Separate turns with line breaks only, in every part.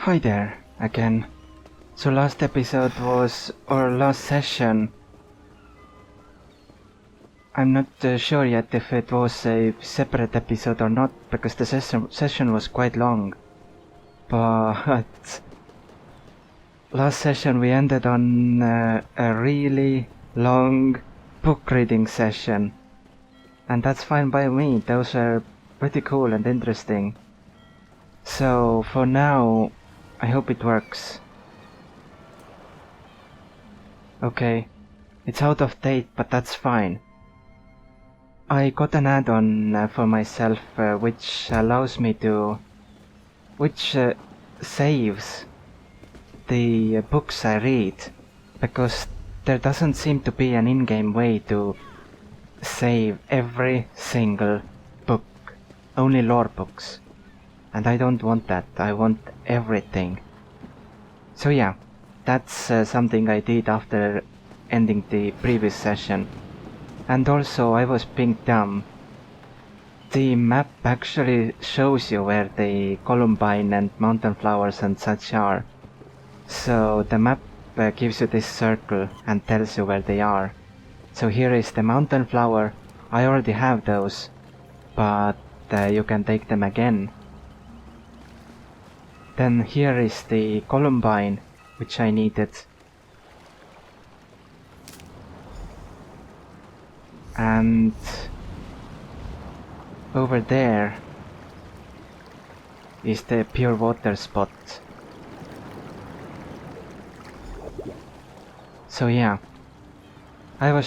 Hi there, again. So last session, I'm not sure yet if it was a separate episode or not, because the session was quite long. But last session we ended on a really long book reading session. And that's fine by me, those are pretty cool and interesting. So for now, I hope it works. Okay, it's out of date, but that's fine. I got an add-on for myself which allows me to... which saves the books I read, because there doesn't seem to be an in-game way to save every single book, only lore books. And I don't want that, I want everything. So yeah, that's something I did after ending the previous session. And also I was being dumb. The map actually shows you where the columbine and mountain flowers and such are. So the map gives you this circle and tells you where they are. So here is the mountain flower, I already have those, but you can take them again. Then here is the columbine, which I needed. And over there is the pure water spot. So yeah, I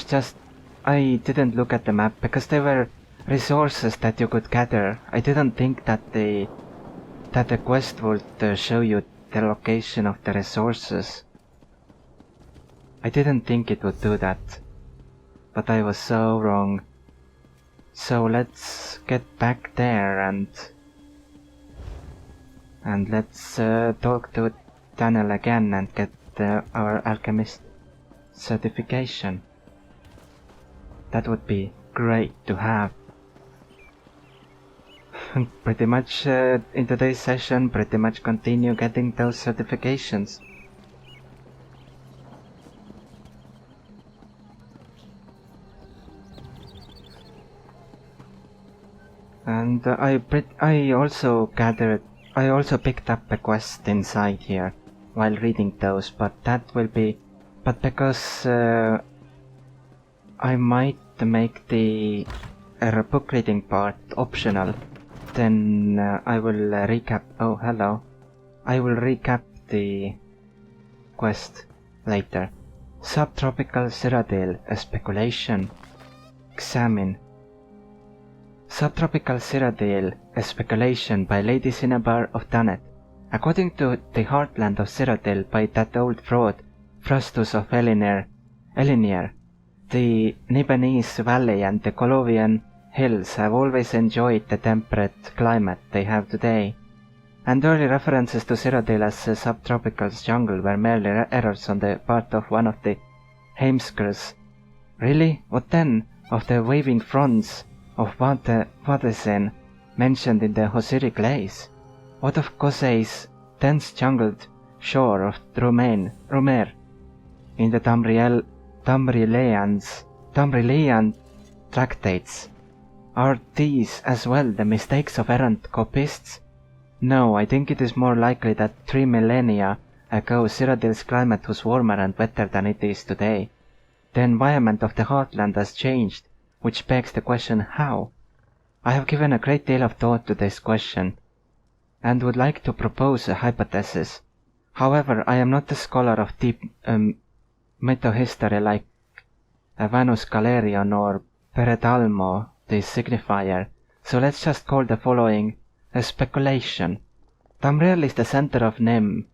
didn't look at the map because there were resources that you could gather. I didn't think that the quest would show you the location of the resources. I didn't think it would do that. But I was so wrong. So let's get back there and let's talk to Daniel again and get our Alchemist Certification. That would be great to have. Pretty much in today's session, pretty much continue getting those certifications. And I also picked up a quest inside here while reading those, but because I might make the book reading part optional, then I will recap. Oh, hello. I will recap the quest later. Subtropical Cyrodiil, a speculation. Examine. Subtropical Cyrodiil, a speculation by Lady Cinnabar of Dunnet. According to the heartland of Cyrodiil by that old fraud, Frostus of Elinir, the Nibenese Valley and the Colovian Hills have always enjoyed the temperate climate they have today, and early references to Cyrodiil as a subtropical jungle were merely errors on the part of one of the Heimskrs. Really? What then of the waving fronds of Vadesen mentioned in the Hosiri Glaze? What of Kosei's dense jungled shore of Rumer in the Tamrilean tractates? Are these as well the mistakes of errant copists? No, I think it is more likely that 3 millennia ago Cyrodiil's climate was warmer and wetter than it is today. The environment of the heartland has changed, which begs the question how? I have given a great deal of thought to this question, and would like to propose a hypothesis. However, I am not a scholar of deep mythohistory like Vanus Galerion or Peredalmo, the signifier, so let's just call the following a speculation. Tamriel is the center of Nirn.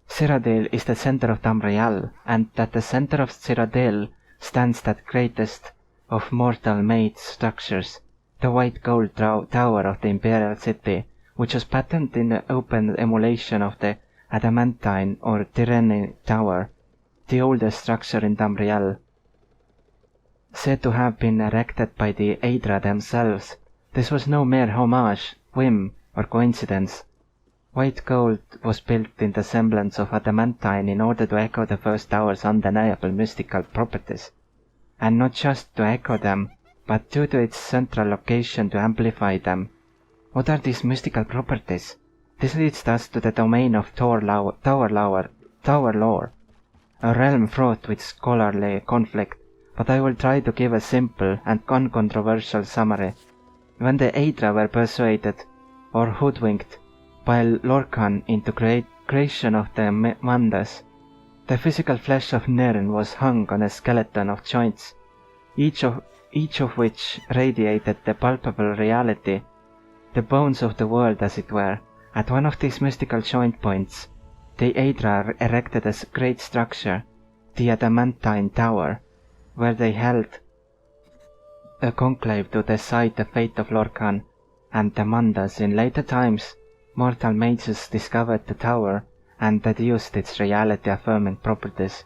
Cyrodiil is the center of Tamriel, and at the center of Cyrodiil stands that greatest of mortal-made structures, the white gold tower of the imperial city, which was patterned in the open emulation of the adamantine or Tyrrhene tower, the oldest structure in Tamriel. Said to have been erected by the Aedra themselves, this was no mere homage, whim, or coincidence. White gold was built in the semblance of adamantine in order to echo the first tower's undeniable mystical properties. And not just to echo them, but due to its central location to amplify them. What are these mystical properties? This leads us to the domain of tower lore, a realm fraught with scholarly conflict, but I will try to give a simple and uncontroversial summary. When the Aedra were persuaded, or hoodwinked, by Lorcan into creation of the Mandas, the physical flesh of Nirn was hung on a skeleton of joints, each of which radiated the palpable reality, the bones of the world as it were. At one of these mystical joint points, the Aedra erected a great structure, the Adamantine Tower, where they held a conclave to decide the fate of Lorcan and the Mandas. In later times, mortal mages discovered the tower and deduced its reality-affirming properties.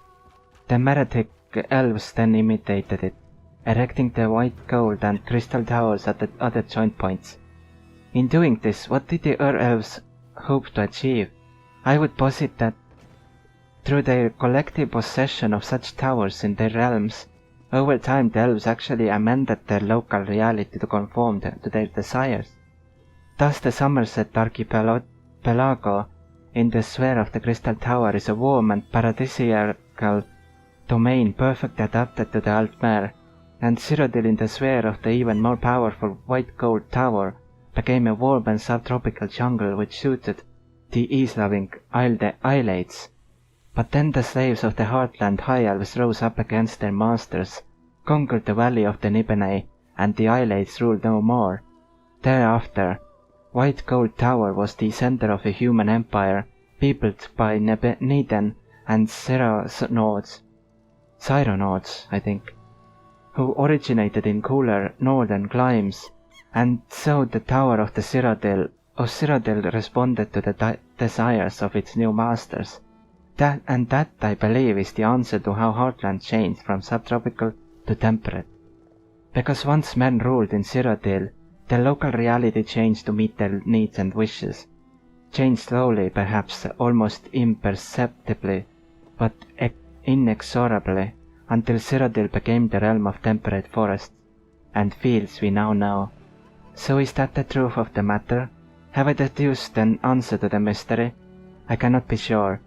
The Meretic elves then imitated it, erecting the white gold and crystal towers at the other joint points. In doing this, what did the elves hope to achieve? I would posit that through their collective possession of such towers in their realms, over time the elves actually amended their local reality to conform to their desires. Thus the Somerset archipelago in the sphere of the Crystal Tower is a warm and paradisiacal domain perfectly adapted to the Altmere, and Cyrodiil in the sphere of the even more powerful White Gold Tower became a warm and subtropical jungle which suited the ease-loving Islets. But then the slaves of the Heartland High Elves rose up against their masters, conquered the valley of the Nibene, and the Islets ruled no more. Thereafter, White Gold Tower was the center of a human empire, peopled by Neden and Cyronauts, I think, who originated in cooler northern climes, and so the Tower of Cyrodiil responded to the desires of its new masters. That, I believe, is the answer to how Heartland changed from subtropical to temperate. Because once men ruled in Cyrodiil, the local reality changed to meet their needs and wishes. Changed slowly, perhaps almost imperceptibly, but inexorably, until Cyrodiil became the realm of temperate forests and fields we now know. So is that the truth of the matter? Have I deduced an answer to the mystery? I cannot be sure.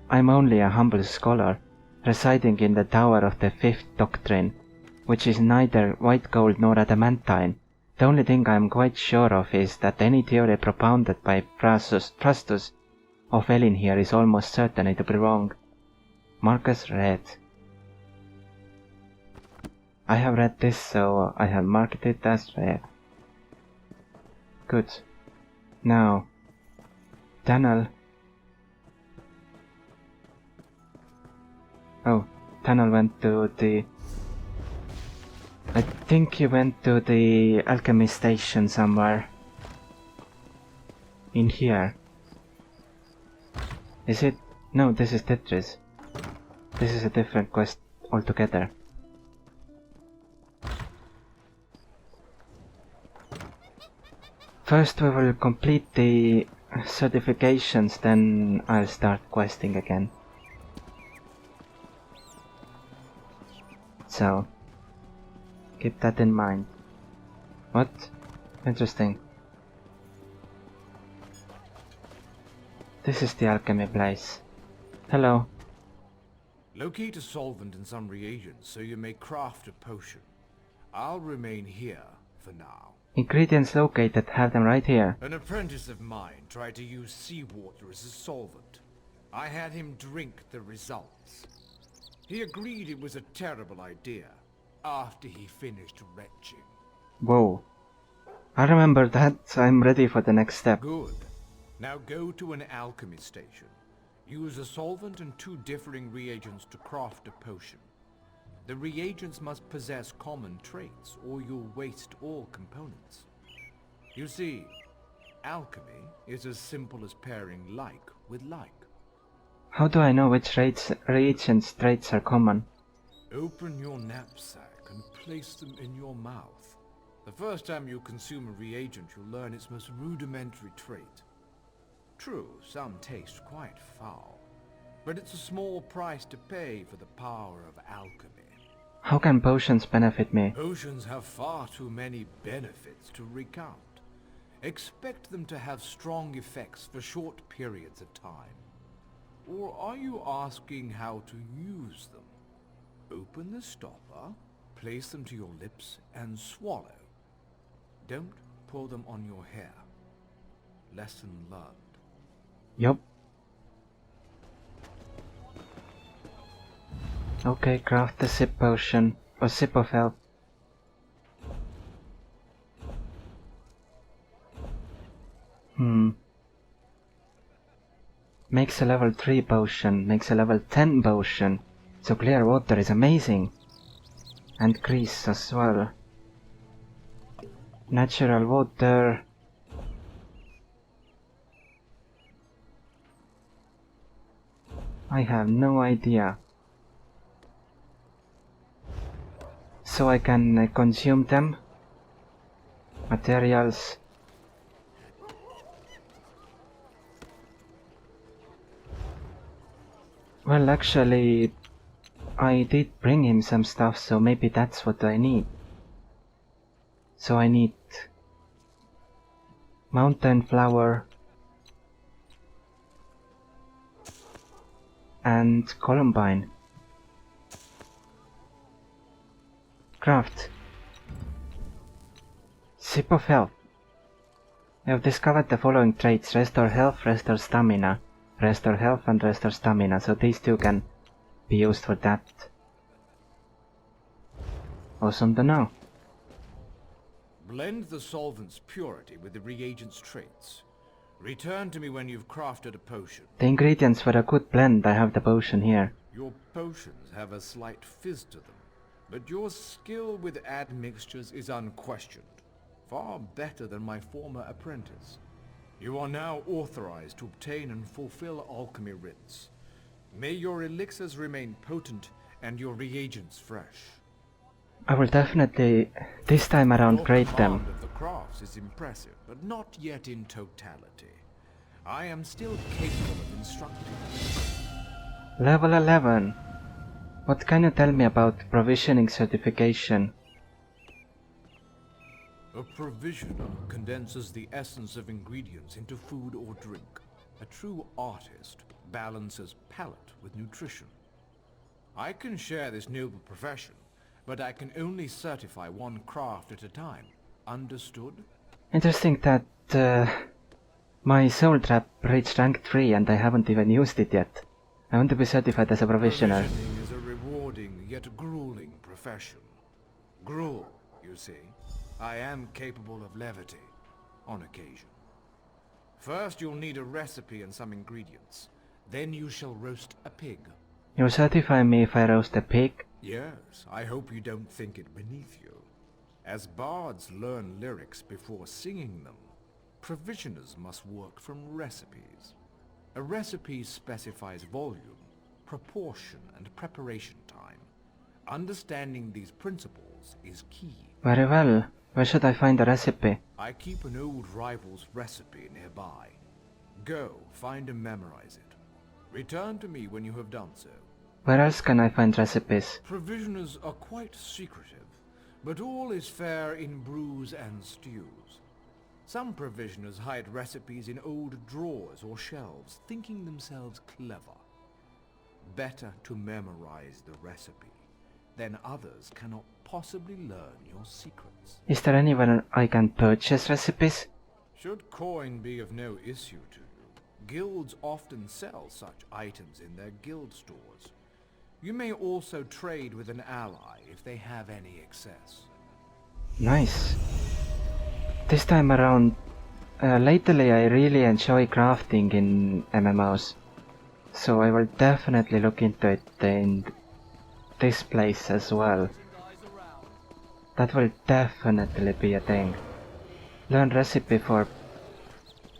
I am only a humble scholar, residing in the tower of the fifth doctrine, which is neither white gold nor adamantine. The only thing I am quite sure of is that any theory propounded by Frastus of Elin here is almost certainly to be wrong. Marcus read. I have read this, so I have marked it as read. Good. Now, Tunnel. Oh, Tunnel went to the... I think he went to the Alchemist Station somewhere. In here. Is it? No, this is Tetris. This is a different quest altogether. First we will complete the certifications, then I'll start questing again. So, keep that in mind. What? Interesting. This is the alchemy place. Hello.
Locate a solvent and some reagents so you may craft a potion. I'll remain here for now.
Ingredients located, have them right here.
An apprentice of mine tried to use seawater as a solvent. I had him drink the results. He agreed it was a terrible idea after he finished retching.
Whoa. I remember that, so I'm ready for the next step.
Good. Now go to an alchemy station. Use a solvent and 2 differing reagents to craft a potion. The reagents must possess common traits, or you'll waste all components. You see, alchemy is as simple as pairing like with like.
How do I know which reagents traits are common?
Open your knapsack and place them in your mouth. The first time you consume a reagent, you'll learn its most rudimentary trait. True, some taste quite foul, but it's a small price to pay for the power of alchemy.
How can potions benefit me?
Potions have far too many benefits to recount. Expect them to have strong effects for short periods of time. Or are you asking how to use them? Open the stopper, place them to your lips, and swallow. Don't pour them on your hair. Lesson learned.
Yup. Okay, craft the sip potion. Or sip of health. Makes a level 3 potion, makes a level 10 potion. So clear water is amazing. And grease as well. Natural water. I have no idea. So I can consume them. Materials. Well, actually, I did bring him some stuff, so maybe that's what I need. So I need mountain flower and columbine. Craft. Sip of health. I have discovered the following traits: restore health, restore stamina. Restore health and restore stamina, so these two can be used for that. Awesome to know.
Blend the solvent's purity with the reagent's traits. Return to me when you've crafted a potion.
The ingredients for a good blend, I have the potion here.
Your potions have a slight fizz to them, but your skill with admixtures is unquestioned. Far better than my former apprentice. You are now authorized to obtain and fulfill alchemy writs. May your elixirs remain potent and your reagents fresh.
I will definitely, this time around, grade them.
Your command of the crafts is impressive, but not yet in totality. I am still capable of instructing you.
Level 11. What can you tell me about provisioning certification?
A provisioner condenses the essence of ingredients into food or drink. A true artist balances palate with nutrition. I can share this noble profession, but I can only certify one craft at a time. Understood?
Interesting that my soul trap reached rank 3 and I haven't even used it yet. I want to be certified as a provisioner.
Provisioning is a rewarding yet grueling profession. Gruel, you see. I am capable of levity, on occasion. First you'll need a recipe and some ingredients. Then you shall roast a pig.
You'll certify me if I roast a pig?
Yes, I hope you don't think it beneath you. As bards learn lyrics before singing them, provisioners must work from recipes. A recipe specifies volume, proportion, and preparation time. Understanding these principles is key.
Very well. Where should I find a recipe?
I keep an old rival's recipe nearby. Go, find and memorize it. Return to me when you have done so.
Where else can I find recipes?
Provisioners are quite secretive, but all is fair in brews and stews. Some provisioners hide recipes in old drawers or shelves, thinking themselves clever. Better to memorize the recipe. Then others cannot possibly learn your secrets.
Is there anywhere I can purchase recipes?
Should coin be of no issue to you, guilds often sell such items in their guild stores. You may also trade with an ally if they have any excess.
Nice. This time around, lately I really enjoy crafting in MMOs. So I will definitely look into it in this place as well. That will definitely be a thing. Learn recipe for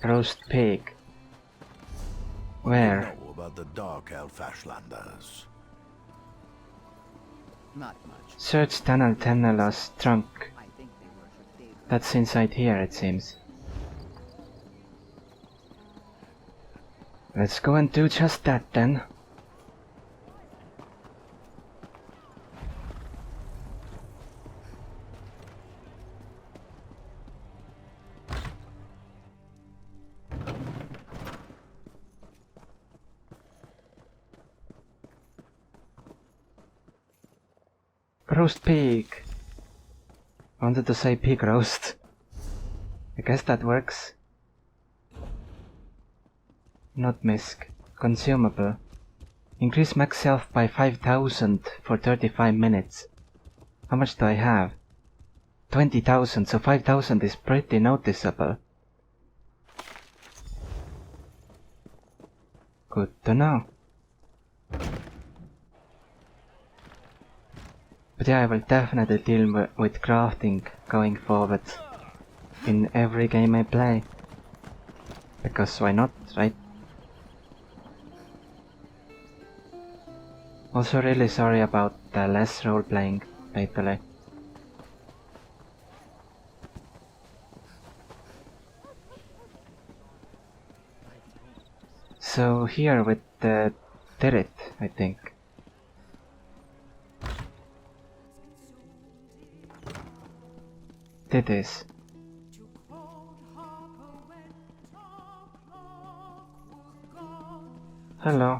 roast pig. Where?
What do you know about the Dark Elf Ashlanders?
Not much.
Search tunnel Tenelos trunk.
I think they worship David.
That's inside here, it seems. Let's go and do just that then. Roast pig. I wanted to say pig roast. I guess that works. Not misc. Consumable. Increase max health by 5000 for 35 minutes. How much do I have? 20,000, so 5,000 is pretty noticeable. Good to know. But yeah, I will definitely deal with crafting going forward in every game I play. Because why not, right? Also really sorry about the less role-playing lately. So here with the turret, I think. Did this. Hello.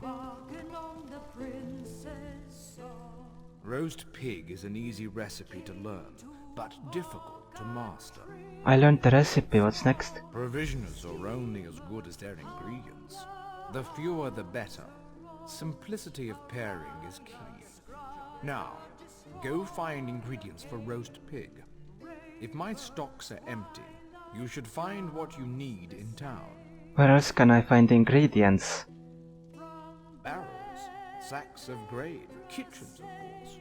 Roast pig is an easy recipe to learn, but difficult to master.
I learned the recipe, what's next?
Provisioners are only as good as their ingredients. The fewer the better. Simplicity of pairing is key. Now, go find ingredients for roast pig. If my stocks are empty, you should find what you need in town.
Where else can I find ingredients?
Barrels, sacks of grain, kitchens of course.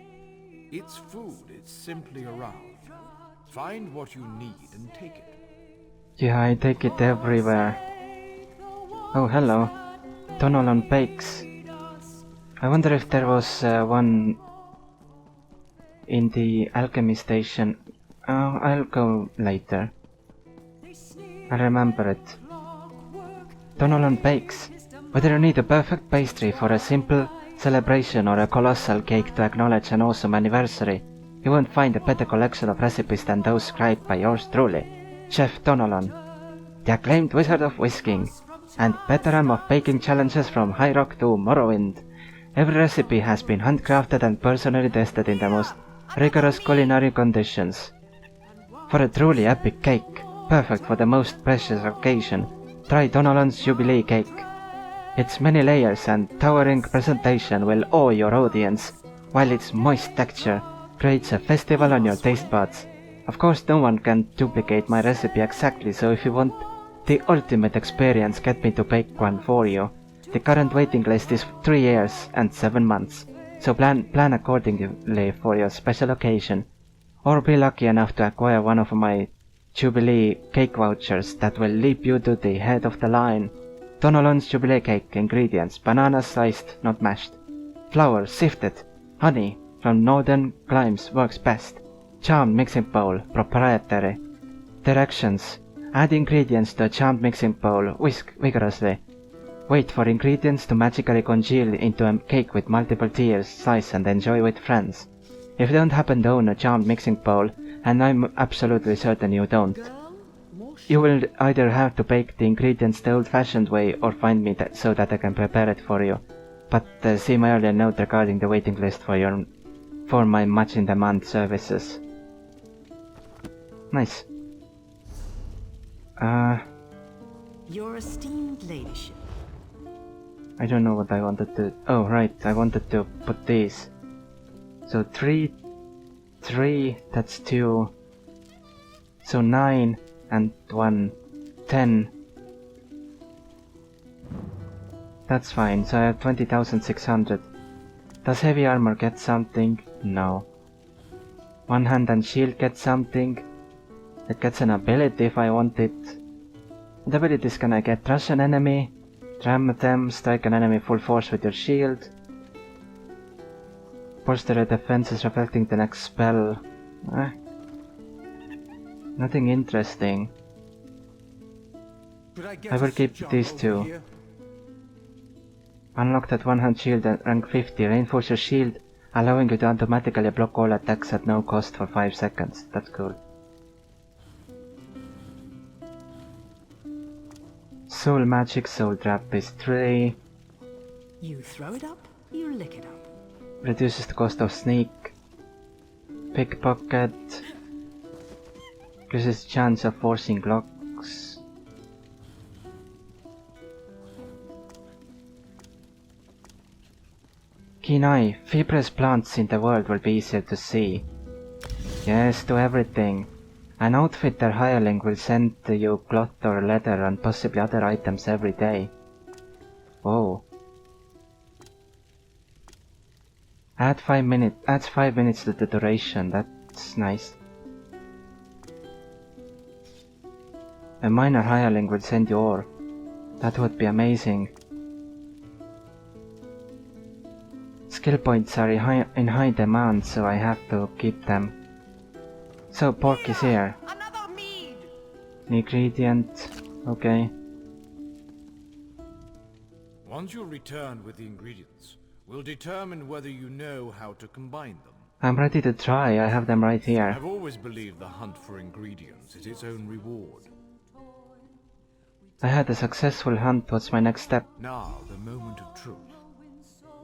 It's food, it's simply around. Find what you need and take it.
Yeah, I take it everywhere. Oh, hello. Tonolon Bakes. I wonder if there was one in the Alchemist Station. I'll go later. I remember it. Tonolon Bakes. Whether you need a perfect pastry for a simple celebration or a colossal cake to acknowledge an awesome anniversary, you won't find a better collection of recipes than those scribed by yours truly, Chef Tonolon, the acclaimed wizard of whisking, and veteran of baking challenges from High Rock to Morrowind. Every recipe has been handcrafted and personally tested in the most rigorous culinary conditions. For a truly epic cake, perfect for the most precious occasion, try Tonolon's Jubilee Cake. Its many layers and towering presentation will awe your audience, while its moist texture creates a festival on your taste buds. Of course, no one can duplicate my recipe exactly, so if you want the ultimate experience, get me to bake one for you. The current waiting list is 3 years and 7 months, so plan accordingly for your special occasion. Or be lucky enough to acquire one of my Jubilee cake vouchers that will leap you to the head of the line. Tonolon's Jubilee Cake ingredients: bananas sliced, not mashed. Flour sifted. Honey from northern climes works best. Charmed mixing bowl, proprietary. Directions: add ingredients to a charmed mixing bowl, whisk vigorously. Wait for ingredients to magically congeal into a cake with multiple tiers, slice and enjoy with friends. If you don't happen to own a charmed mixing bowl, and I'm absolutely certain you don't, you will either have to bake the ingredients the old-fashioned way or find me so that I can prepare it for you. But see my earlier note regarding the waiting list for my much-in-demand services. Nice.
Your esteemed ladyship.
I don't know what I wanted to... Oh, right, I wanted to put these. So 3, that's 2. So 9 and 1, 10. That's fine, so I have 20,600. Does heavy armor get something? No. One hand and shield get something. It gets an ability if I want it. What abilities can I get? Rush an enemy, ram them, strike an enemy full force with your shield. Bolster your defenses reflecting the next spell. Nothing interesting. I will keep these two. Unlocked at 100 shield and rank 50. Reinforce your shield, allowing you to automatically block all attacks at no cost for 5 seconds. That's cool. Soul Magic Soul Trap is 3.
You throw it up, you lick it up.
Reduces the cost of sneak. Pickpocket. Increases the chance of forcing locks. Keen Eye. Fibrous plants in the world will be easier to see. Yes, to everything. An outfitter hireling will send you cloth or leather and possibly other items every day. Whoa. Adds 5 minutes to the duration, that's nice. A minor hireling will send you ore. That would be amazing. Skill points are in high demand, so I have to keep them. So pork is here.
Another mead!
An ingredient, okay.
Once you're returned with the ingredients, we'll determine whether you know how to combine them.
I'm ready to try, I have them right here.
I've always believed the hunt for ingredients is its own reward.
I had a successful hunt, what's my next step?
Now, the moment of truth.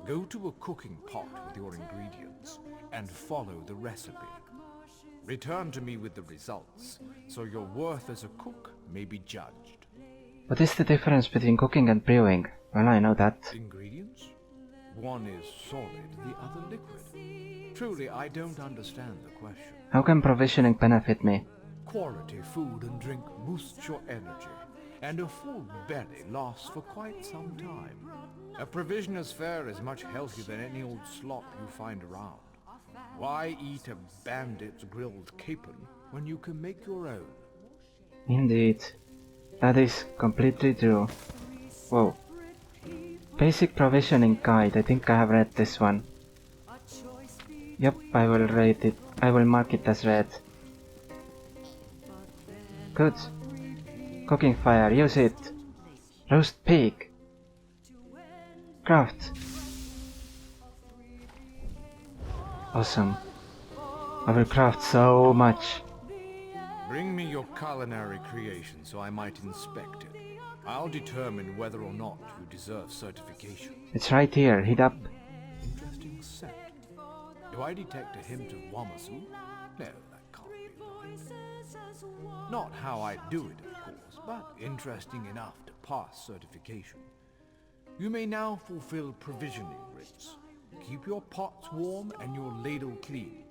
Go to a cooking pot with your ingredients and follow the recipe. Return to me with the results, so your worth as a cook may be judged.
What is the difference between cooking and brewing? Well, I know that.
Ingredients? One is solid, the other liquid. Truly, I don't understand the question.
How can provisioning benefit me?
Quality food and drink boosts your energy, and a full belly lasts for quite some time. A provisioner's fare is much healthier than any old slop you find around. Why eat a bandit's grilled capon when you can make your own?
Indeed. That is completely true. Whoa. Basic provisioning guide, I think I have read this one. Yep, I will rate it. I will mark it as read. Good. Cooking fire, use it. Roast pig. Craft. Awesome. I will craft so much.
Bring me your culinary creation so I might inspect it. I'll determine whether or not you deserve certification.
It's right here, heat up.
Interesting scent. Do I detect a hint of Wamasu? No, that can't be right. Not how I do it, of course, but interesting enough to pass certification. You may now fulfill provisioning rites. Keep your pots warm and your ladle clean.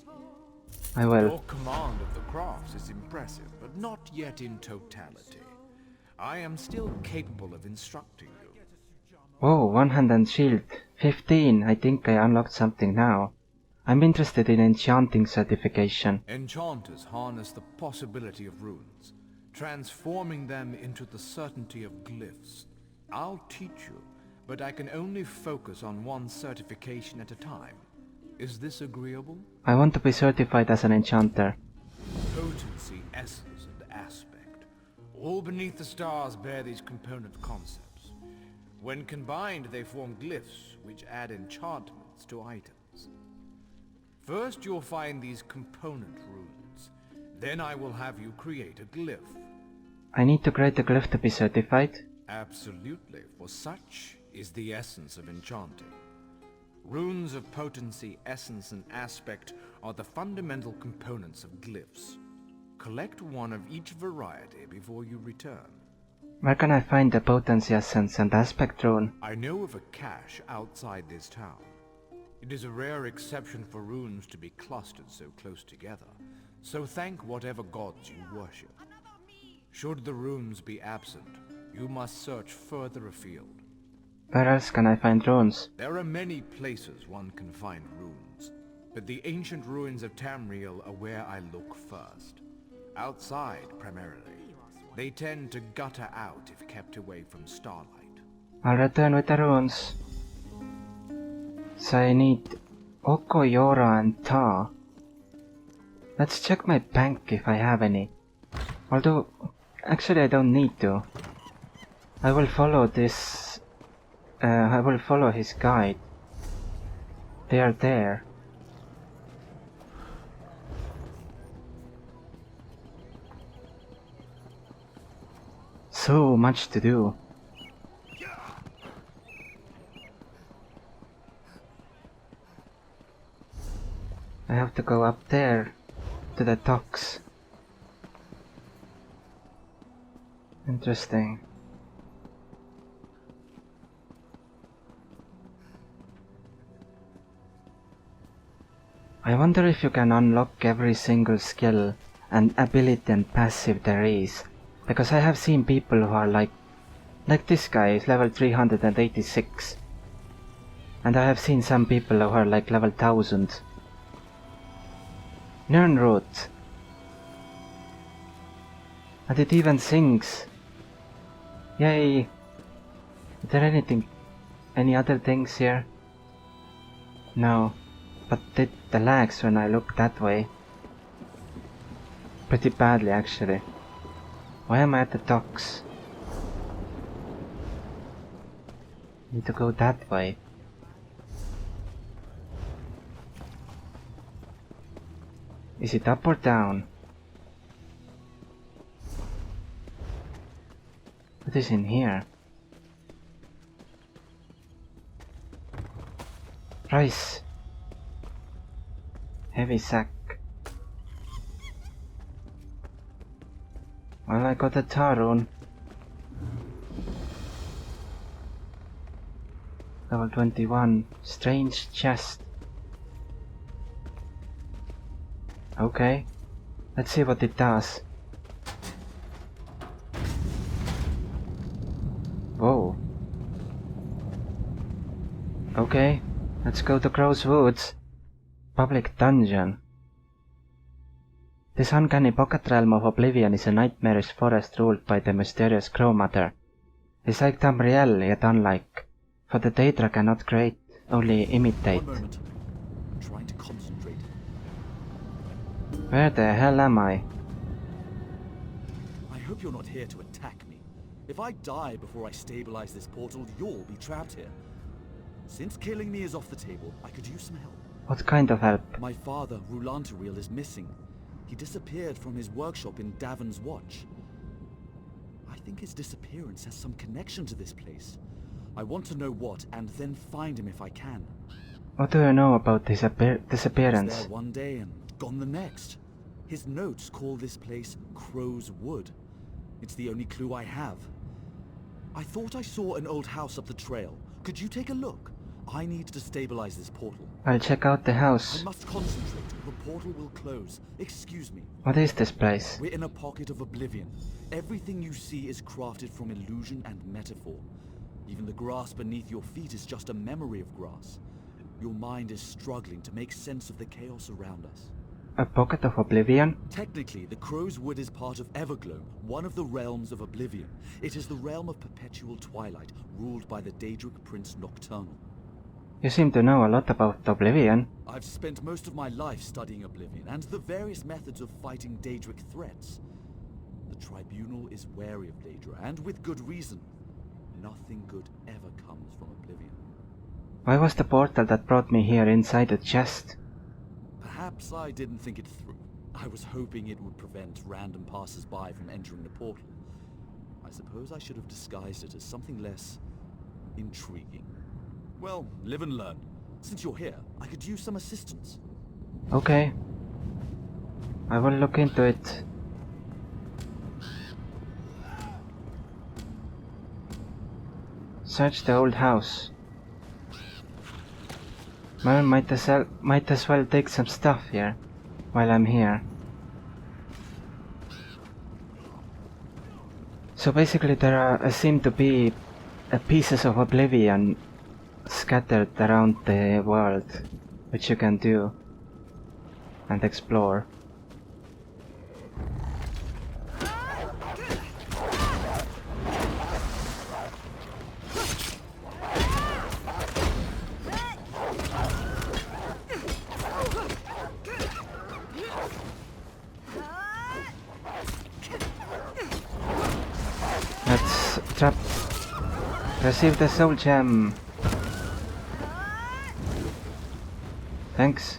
I will.
Your command of the crafts is impressive, but not yet in totality. I am still capable of instructing you.
Oh, 100 shield. 15. I think I unlocked something now. I'm interested in Enchanting Certification.
Enchanters harness the possibility of runes, transforming them into the certainty of glyphs. I'll teach you, but I can only focus on one certification at a time. Is this agreeable?
I want to be certified as an enchanter.
Potency, essence, and aspect. All beneath the stars bear these component concepts. When combined, they form glyphs, which add enchantments to items. First, you'll find these component runes. Then I will have you create a glyph.
I need to create a glyph to be certified?
Absolutely, for such is the essence of enchanting. Runes of potency, essence, and aspect are the fundamental components of glyphs. Collect one of each variety before you return.
Where can I find the potency, essence, and aspect rune?
I know of a cache outside this town. It is a rare exception for runes to be clustered so close together, so thank whatever gods you worship. Should the runes be absent, you must search further afield.
Where else can I find runes?
There are many places one can find runes, but the ancient ruins of Tamriel are where I look first. Outside, primarily. They tend to gutter out if kept away from starlight.
I'll return with the runes. So I need Oko, Yora, and Ta. Let's check my bank if I have any. Although, actually I don't need to. I will follow this I will follow his guide. They are there. So much to do. I have to go up there to the docks. Interesting. I wonder if you can unlock every single skill and ability and passive there is, because I have seen people who are like this guy is level 386, and I have seen some people who are like level 1000. Nirnroot. And it even sings. Yay! Is there any other things here? No. But the lags when I look that way. Pretty badly actually. Why am I at the docks? Need to go that way. Is it up or down? What is in here? Rice. Heavy sack. Well, I got a Tarun. Level 21. Strange chest. Okay. Let's see what it does. Whoa. Okay. Let's go to Crow's Woods. Public dungeon. This uncanny pocket realm of oblivion is a nightmarish forest ruled by the mysterious Crow Mother. It's like Tamriel, yet unlike. For the Daedra cannot create, only imitate.
One moment. I'm trying to concentrate.
Where the hell am I?
I hope you're not here to attack me. If I die before I stabilize this portal, you'll be trapped here. Since killing me is off the table, I could use some help.
What kind of help?
My father, Rulantaril, is missing. He disappeared from his workshop in Davon's Watch. I think his disappearance has some connection to this place. I want to know what, and then find him if I can.
What do you know about his
He was
disappearance?
there one day and gone the next. His notes call this place Crow's Wood. It's the only clue I have. I thought I saw an old house up the trail. Could you take a look? I need to stabilize this portal.
I'll check out the
I
house.
must concentrate. The portal will close. Excuse me.
What is this place?
We're in a pocket of oblivion. Everything you see is crafted from illusion and metaphor. Even the grass beneath your feet is just a memory of grass. Your mind is struggling to make sense of the chaos around us.
A pocket of oblivion?
Technically, the Crow's Wood is part of Everglow, one of the realms of oblivion. It is the realm of perpetual twilight, ruled by the Daedric Prince Nocturnal.
You seem to know a lot about oblivion.
I've spent most of my life studying Oblivion and the various methods of fighting Daedric threats. The Tribunal is wary of Daedra, and with good reason. Nothing good ever comes from Oblivion.
Why was the portal that brought me here inside a chest?
Perhaps I didn't think it through. I was hoping it would prevent random passers-by from entering the portal. I suppose I should have disguised it as something less intriguing. Well, live and learn. Since you're here, I could use some assistance.
Okay. I will look into it. Search the old house. Well, might as well take some stuff here while I'm here. So basically there seem to be pieces of oblivion scattered around the world, which you can do and explore. Receive the soul gem. Thanks.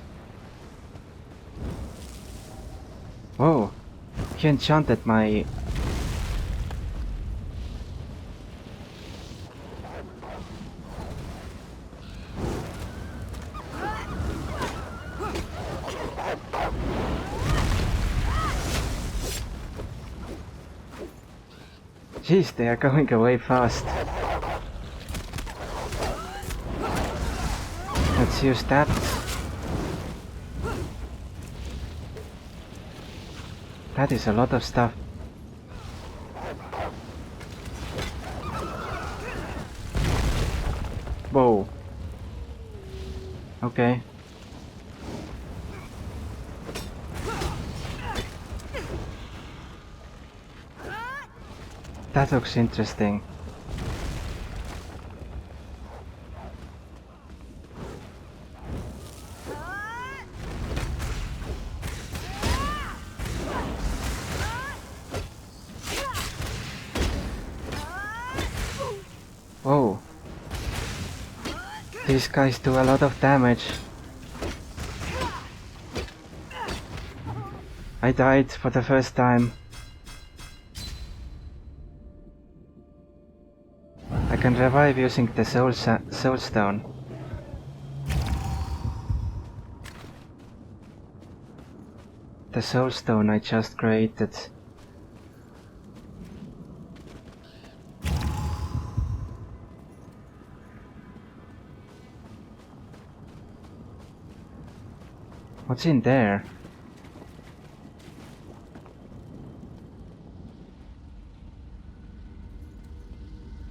Whoa, he enchanted my... Jeez, they are going away fast. Let's use that. That is a lot of stuff. Whoa. Okay. That looks interesting. Whoa. These guys do a lot of damage. I died for the first time. I can revive using the soul stone. The soul stone I just created. What's in there?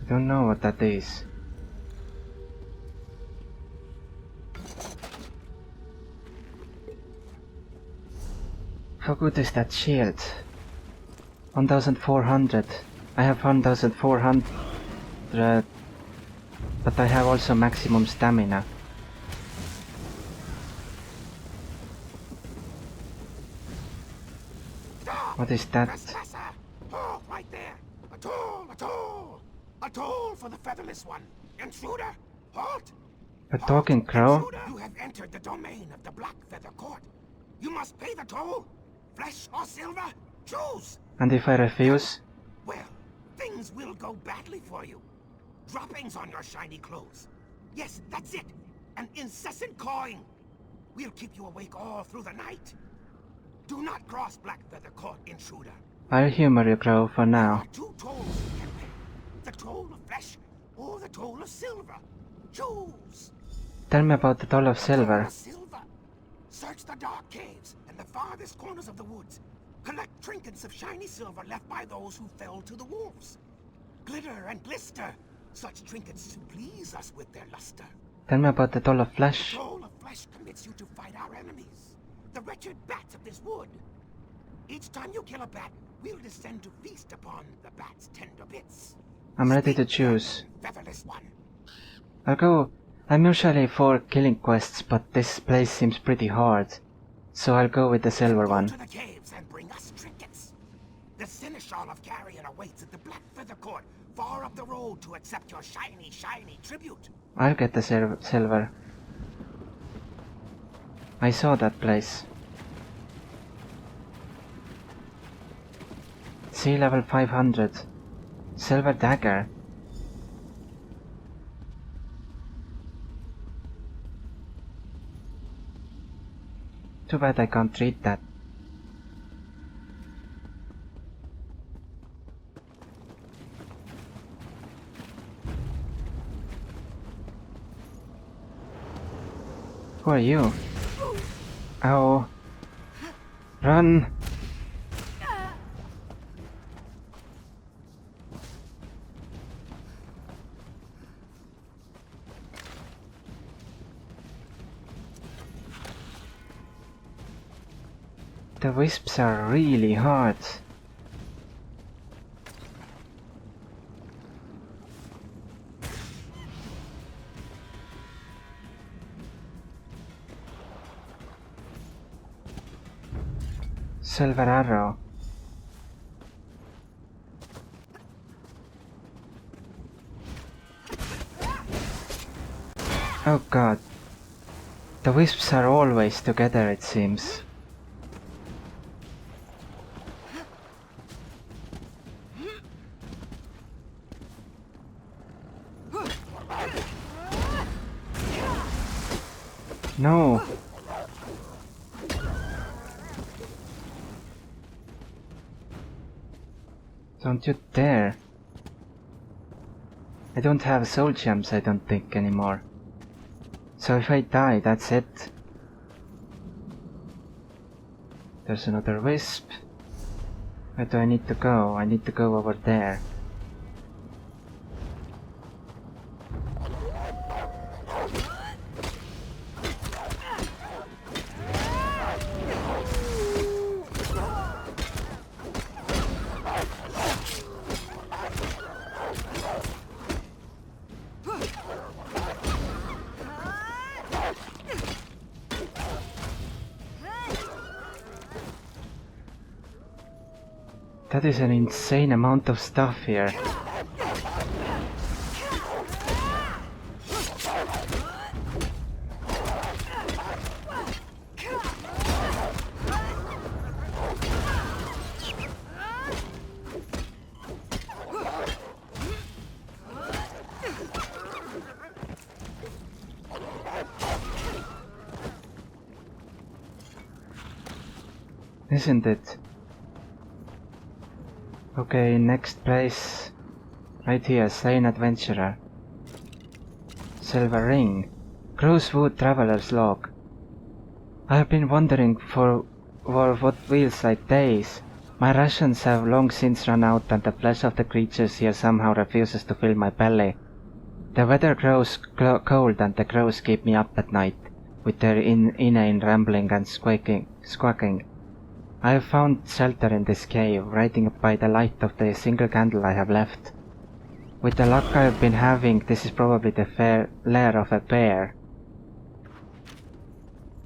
I don't know what that is. How good is that shield? 1400. I have 1400, but I have also maximum stamina. What is that?
Oh, right there. A toll, a toll. A toll for the featherless one. Intruder, halt.
A talking crow?
Intruder, you have entered the domain of the Black Feather Court. You must pay the toll. Flesh or silver, choose.
And if I refuse?
Well, things will go badly for you. Droppings on your shiny clothes. Yes, that's it. An incessant cawing. We'll keep you awake all through the night. Do not cross Black Feather Court, intruder.
I'll humor you, crow, for
There
now.
are two tolls you can pay. The toll of flesh or the toll of silver. Choose.
Tell me about the toll of
Toll
silver.
of silver. Search the dark caves and the farthest corners of the woods. Collect trinkets of shiny silver left by those who fell to the wolves. Glitter and glister. Such trinkets to please us with their luster.
Tell me about the toll of flesh.
The toll of flesh commits you to fight our enemies, the wretched bats of this wood. Each time you kill a bat, we'll descend to feast upon the bat's tender bits.
I'm ready to
Speak,
choose.
featherless one.
I'll go. I'm usually for killing quests, but this place seems pretty hard. So I'll go with the silver
Go
one.
to the caves and bring us trinkets. The Seneschal of Carrion awaits at the Black Feather Court, far up the road to accept your shiny, shiny tribute.
I'll get the silver. I saw that place. Sea level 500. Silver dagger. Too bad I can't read that. Who are you? Ow. Run! The wisps are really hard. Silver arrow. Oh god. The wisps are always together, it seems. No! Don't you dare! I don't have soul gems, I don't think, anymore. So if I die, that's it. There's another wisp. Where do I need to go? I need to go over there. That is an insane amount of stuff here. Isn't it? Okay, next place. Right here, Slain Adventurer. Silver Ring. Rosewood Traveler's Log. I have been wandering for what feels like days. My rations have long since run out and the flesh of the creatures here somehow refuses to fill my belly. The weather grows cold and the crows keep me up at night, with their inane rambling and squawking. I have found shelter in this cave, riding by the light of the single candle I have left. With the luck I have been having, this is probably the lair of a bear.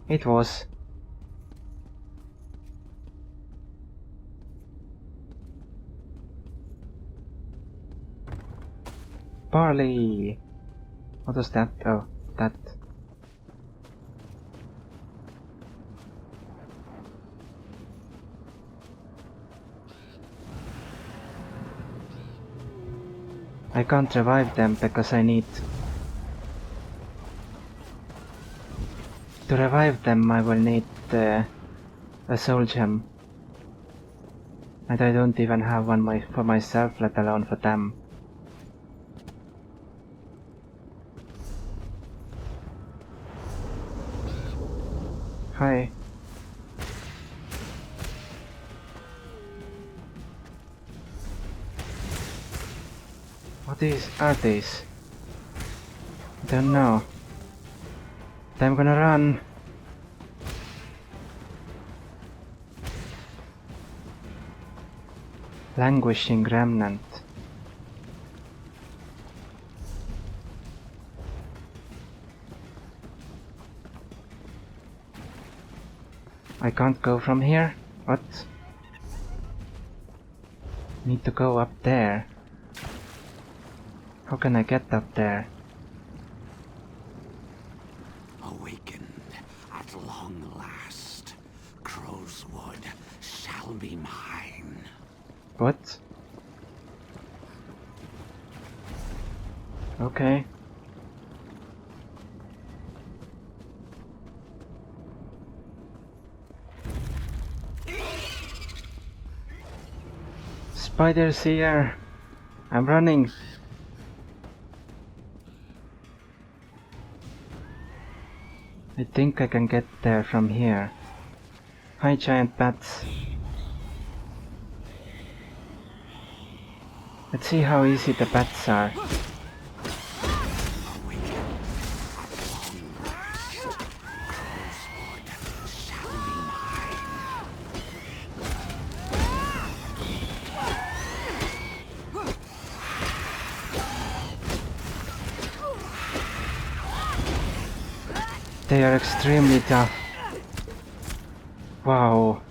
It was. Barley! What was that? Oh, that. I can't revive them because I need... To revive them I will need a soul gem. And I don't even have one for myself, let alone for them. Hi. What are these? Don't know. I'm gonna run. Languishing remnant. I can't go from here? What? Need to go up there. How can I get up there?
Awakened at long last, Crowswood shall be mine.
What? Okay. Spiders here! I'm running! I think I can get there from here. Hi, giant bats. Let's see how easy the bats are. They are extremely tough. Wow.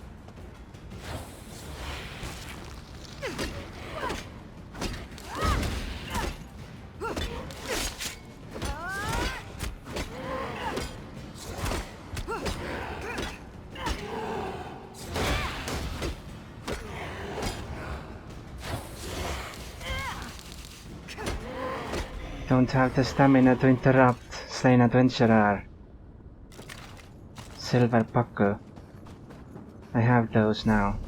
don't have the stamina to interrupt slain adventurer. Silver Paku. I have those now.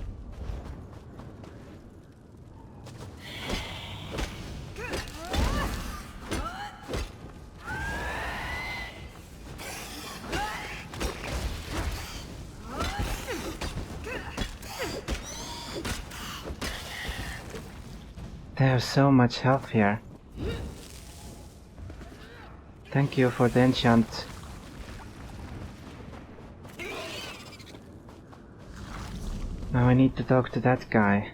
There's so much health here. Thank you for the enchant. Now I need to talk to that guy.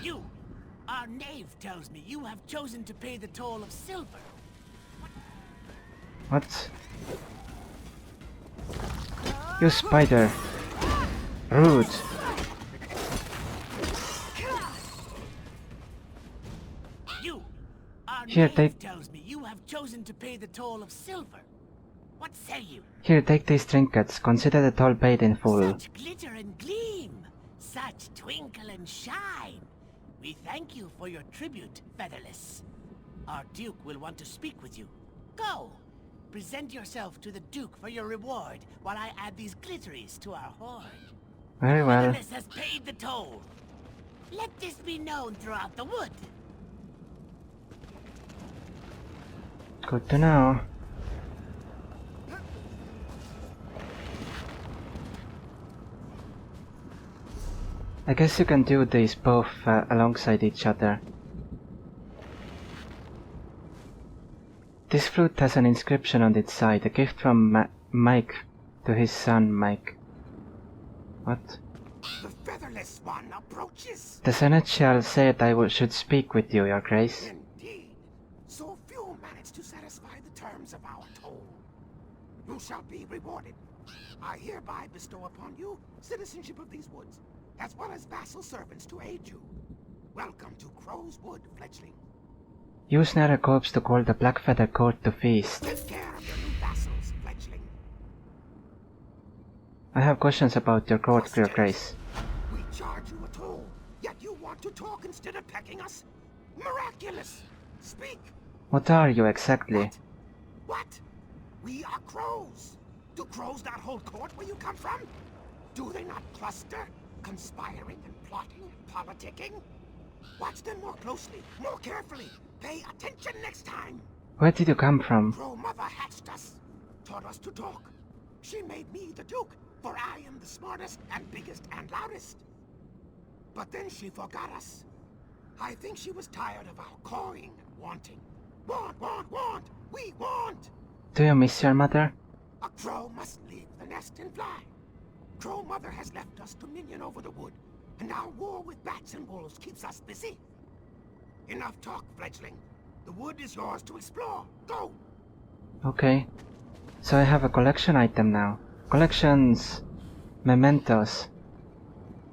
You! Our knave tells me you have chosen to pay the toll of silver.
What? You spider! Rude!
You! Our
Here,
knave tells me you have chosen to pay the toll of silver. What say you?
Here, take these trinkets. Consider the toll paid in full.
Such glitter and gleam! Such twinkle and shine! We thank you for your tribute, Featherless. Our Duke will want to speak with you. Go! Present yourself to the Duke for your reward while I add these glitteries to our hoard.
Very well.
Featherless has paid the toll. Let this be known throughout the wood.
Good to know. I guess you can do these both alongside each other. This flute has an inscription on its side, a gift from Mike to his son Mike. What?
The featherless one approaches.
The seneschal said I should speak with you, Your Grace.
Indeed. So few manage to satisfy the terms of our toll. You shall be rewarded. I hereby bestow upon you citizenship of these woods, as well as vassal servants to aid you. Welcome to Crow's Wood, fledgling.
Use narrow corpse to call the Blackfeather Court to feast.
Take care of your new vassals, fledgling.
I have questions about your court, Your
Questions?
Grace.
We charge you a toll, yet you want to talk instead of pecking us? Miraculous! Speak!
What are you exactly?
What? What? We are crows. Do crows not hold court where you come from? Do they not cluster, conspiring and plotting and politicking? Watch them more closely, more carefully. Pay attention next time.
Where did you come from?
Crow Mother hatched us, taught us to talk. She made me the Duke, for I am the smartest and biggest and loudest. But then she forgot us. I think she was tired of our cawing and wanting. Want, want, want! We want!
Do you miss your mother?
A crow must leave the nest and fly. Crow Mother has left us dominion over the wood, and our war with bats and wolves keeps us busy. Enough talk, fledgling. The wood is yours to explore. Go!
Okay. So I have a collection item now. Collections. Mementos.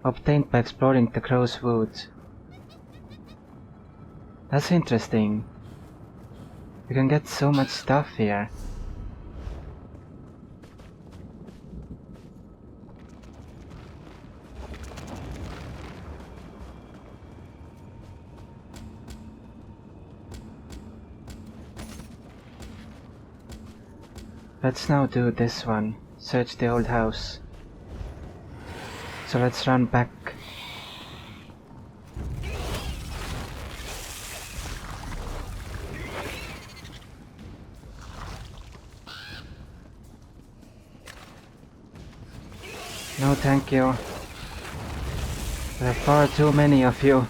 Obtained by exploring the Crow's Wood. That's interesting. You can get so much stuff here. Let's now do this one. Search the old house. So let's run back. No thank you. There are far too many of you.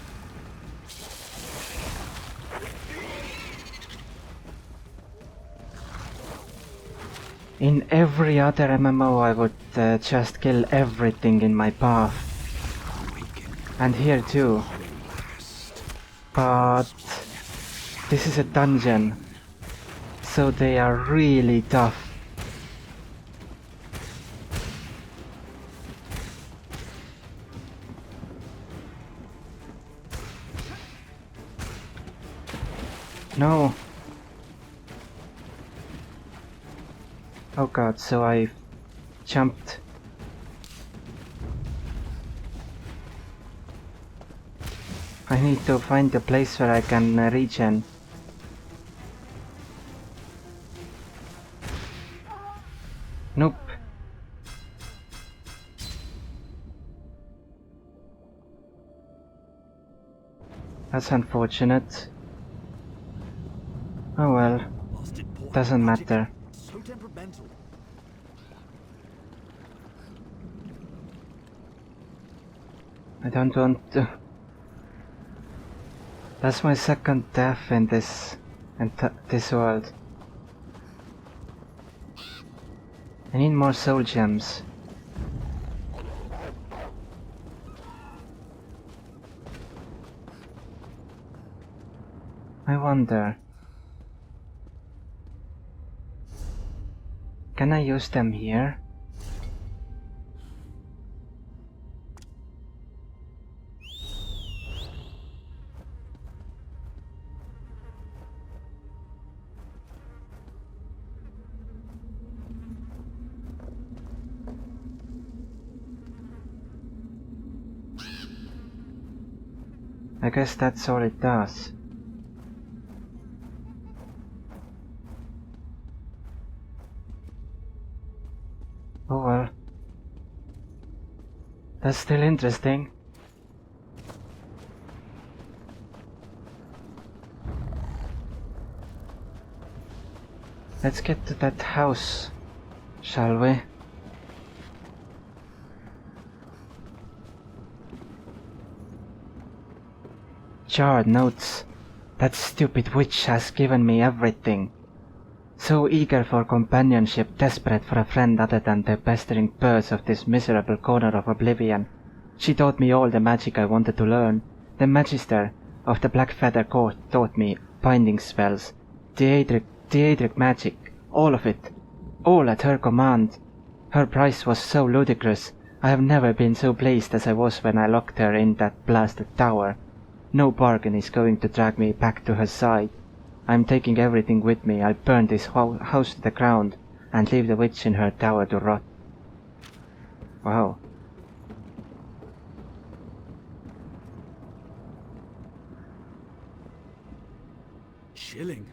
In every other MMO I would just kill everything in my path. And here too. But this is a dungeon. So they are really tough. No. Oh god, so I jumped. I need to find a place where I can regen. Nope. That's unfortunate. Oh well,
Blasted portal
doesn't
magic.
matter.
So temperamental.
I don't want to. That's my second death in this world. I need more soul gems. I wonder. Can I use them here? I guess that's all it does. Oh well. That's still interesting. Let's get to that house, shall we? Jarred notes. That stupid witch has given me everything. So eager for companionship, desperate for a friend other than the pestering birds of this miserable corner of oblivion. She taught me all the magic I wanted to learn. The Magister of the Black Feather Court taught me binding spells, Daedric magic, all of it. All at her command. Her price was so ludicrous. I have never been so pleased as I was when I locked her in that blasted tower. No bargain is going to drag me back to her side. I'm taking everything with me. I'll burn this house to the ground and leave the witch in her tower to rot. Wow.
Chilling.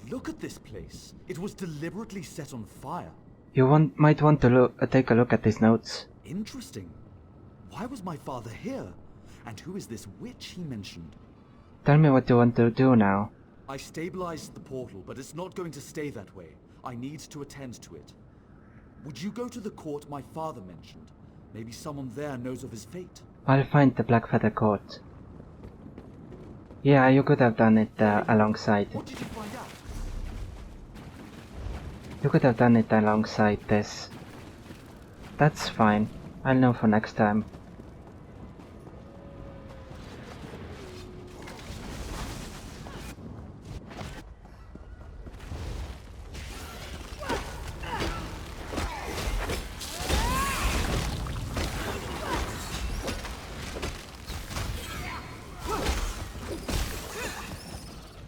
Look at this place. It was deliberately set on fire.
You might want to take a look at these notes.
Interesting. Why was my father here? And who is this witch he mentioned?
Tell me what you want to do now.
I stabilized the portal, but it's not going to stay that way. I need to attend to it. Would you go to the court my father mentioned? Maybe someone there knows of his fate.
I'll find the Black Feather Court. Yeah, you could have done it alongside.
What did you find out?
You could have done it alongside this. That's fine. I'll know for next time.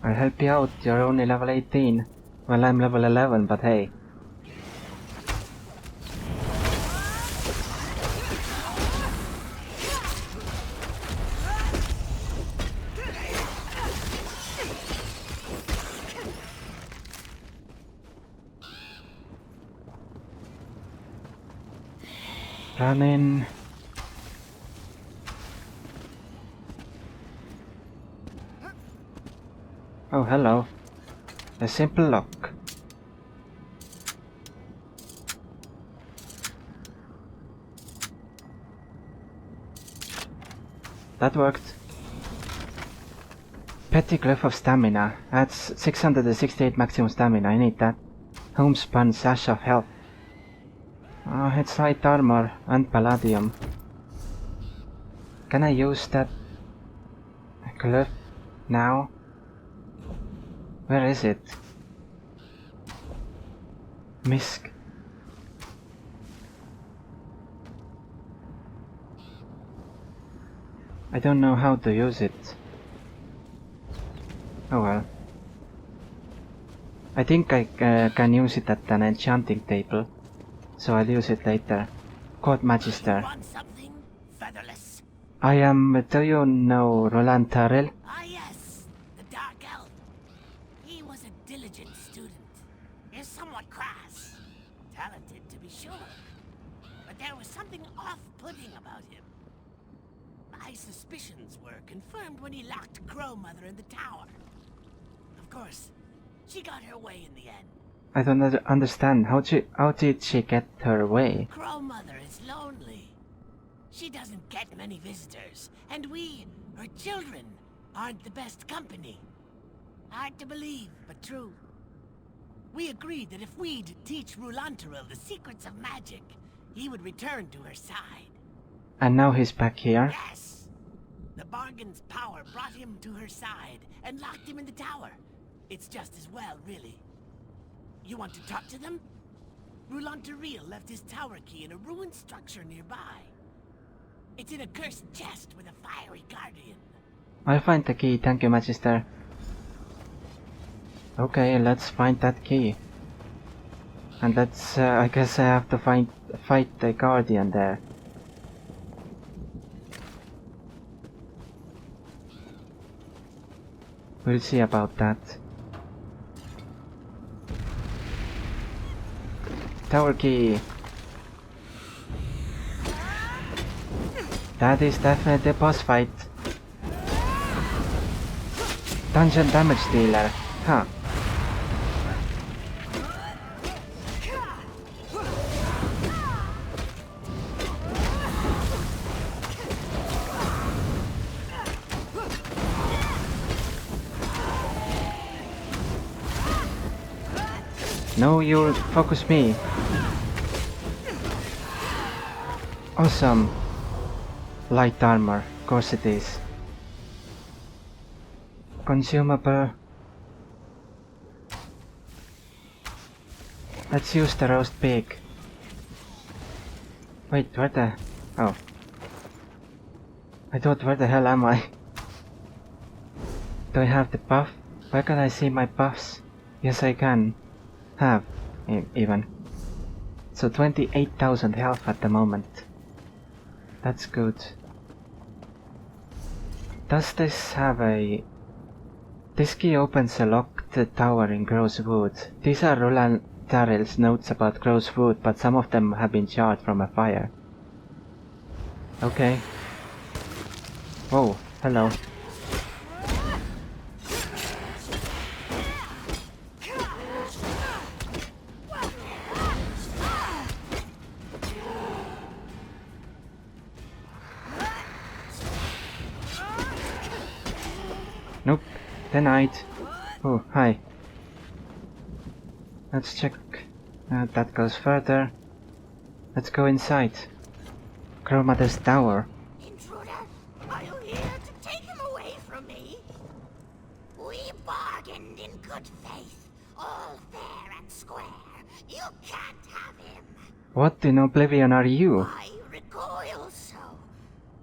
I'll help you out, you're only level 18. Well, I'm level 11, but hey. Run in. Oh, hello. A simple lock. That worked. Petty Glyph of Stamina. Adds 668 maximum stamina. I need that. Homespun Sash of Health. Oh, it's light armor and palladium. Can I use that glyph now? Where is it? Misk. I don't know how to use it. Oh well. I think I can use it at an enchanting table, so I'll use it later. Court Magister.
Want something, Featherless?
Do you know Roland Tarrell?
Ah yes, the Dark Elf. He was a diligent student. He's somewhat crass. Talented, to be sure. But there was something off-putting about him. My suspicions were confirmed when he locked Crow Mother in the tower. Of course, she got her way in the end.
I don't understand. How did she get her way?
Crow Mother is lonely. She doesn't get many visitors, and we, her children, aren't the best company. Hard to believe, but true. We agreed that if we'd teach Rulantaril the secrets of magic, he would return to her side.
And now he's back here?
Yes! The bargain's power brought him to her side and locked him in the tower. It's just as well, really. You want to talk to them? Rulantaril left his tower key in a ruined structure nearby. It's in a cursed chest with a fiery guardian.
I'll find the key, thank you, Magister. Okay, let's find that key. And let's, I guess I have to fight the guardian there. We'll see about that. Tower key. That is definitely a boss fight. Dungeon damage dealer. Huh. No, you'll focus me. Awesome. Light armor, of course it is. Consumable. Let's use the roast pig. Wait, where the... Oh. I thought, where the hell am I? Do I have the buff? Where can I see my buffs? Yes, I can. Have, even. So 28,000 health at the moment. That's good. Does this have a... This key opens a locked tower in Gross Wood. These are Roland Tarrell's notes about Gross Wood, but some of them have been charred from a fire. Okay. Whoa, hello. Nope, denied. Oh, hi. Let's check. That goes further. Let's go inside. Grandmother's tower.
Intruder, are you here to take him away from me? We bargained in good faith, all fair and square. You can't have him.
What in oblivion are you?
I recoil so.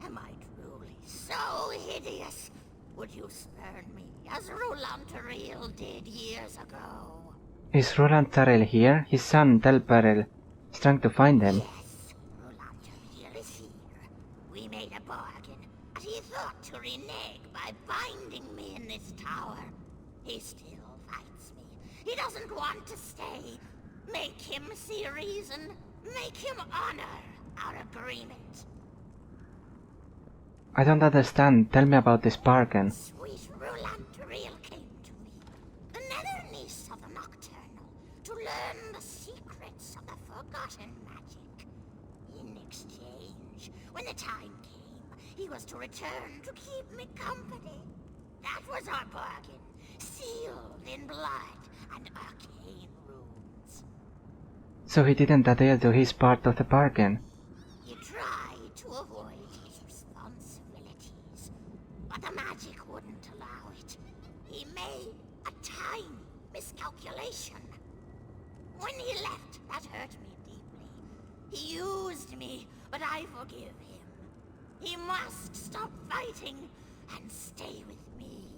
Am I truly so hideous? Would you spurn me as Rulantaril did years ago?
Is Roland Tarrell here? His son, Delperil, is trying to find him.
Yes, Rulantaril is here. We made a bargain, but he thought to renege by binding me in this tower. He still fights me. He doesn't want to stay. Make him see reason. Make him honor our agreement.
I don't understand. Tell me about this bargain.
Sweet Rulantaril came to me, the nether niece of the Nocturnal, to learn the secrets of the forgotten magic. In exchange, when the time came, he was to return to keep me company. That was our bargain, sealed in blood and arcane runes.
So he didn't adhere to his part of the bargain.
He tried to avoid his responsibilities, but the magic wouldn't allow it. He made a tiny miscalculation. When he left, that hurt me deeply. He used me, but I forgive him. He must stop fighting and stay with me.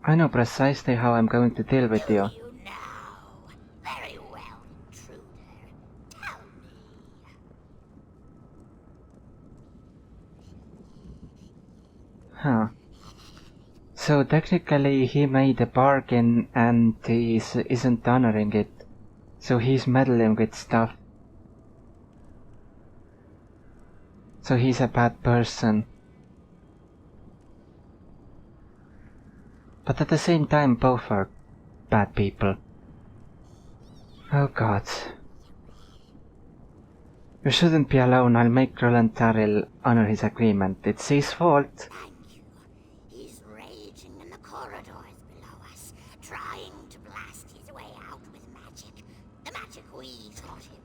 I know precisely how I'm going to deal with you.
You know. Very well, intruder. Tell me.
technically he made a bargain and he isn't honoring it. So he's meddling with stuff. So he's a bad person. But at the same time, both are bad people. Oh god. You shouldn't be alone. I'll make Roland Tarrell honor his agreement. It's his fault.
Thank you. He's raging in the corridors below us, trying to blast his way out with magic. The magic we taught him.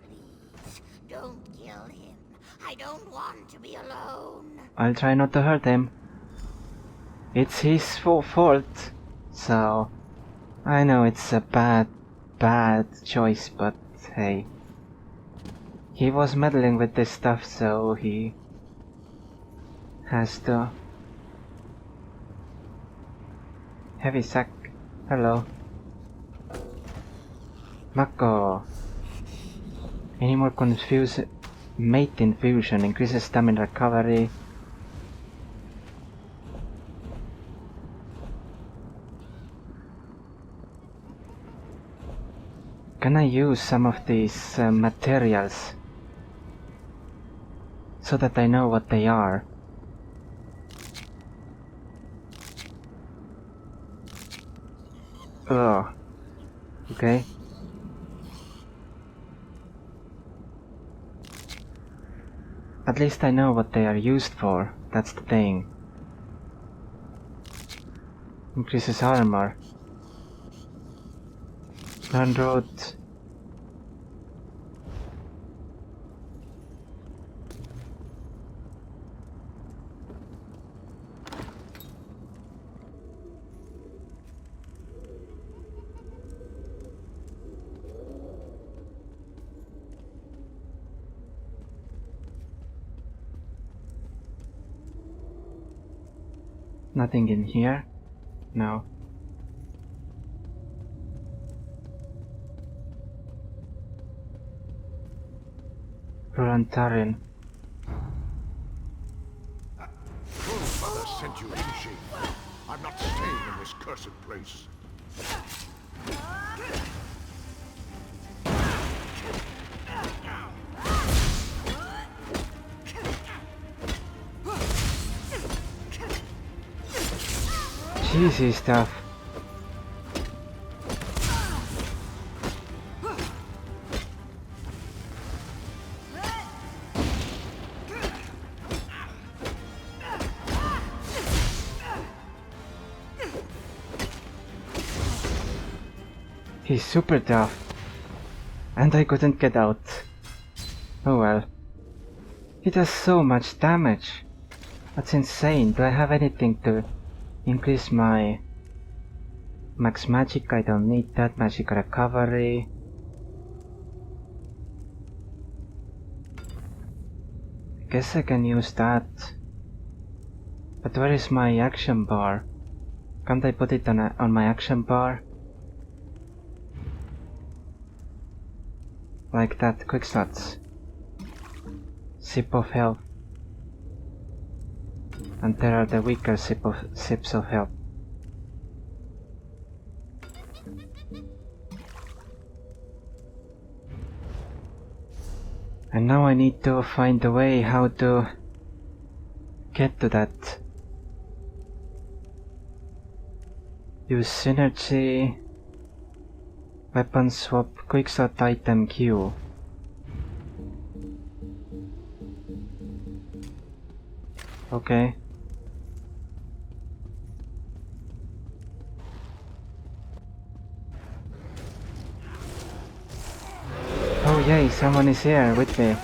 Please, don't kill him. I don't want to be alone.
I'll try not to hurt him. It's his fault. So, I know it's a bad choice, but hey. He was meddling with this stuff, so he has to. Heavy sack. Hello. Mako. Any more mate infusion increases stamina recovery. Can I use some of these materials so that I know what they are? Ugh. Okay. At least I know what they are used for. That's the thing. Increases armor. Learn road. Nothing in here? No. Roland Tarrell.
Mother sent you in, she. I'm not staying in this cursed place.
Cheesy stuff. He's super tough. And I couldn't get out. Oh well. He does so much damage. That's insane. Do I have anything to increase my max magic? I don't need that. Magic recovery. Guess I can use that. But where is my action bar? Can't I put it on my action bar? Like that, quick shots. Sip of health. And there are the weaker sips of health. And now I need to find a way how to get to that. Use synergy. Weapon swap, quickshot item Q. Okay. Oh yay, someone is here with me.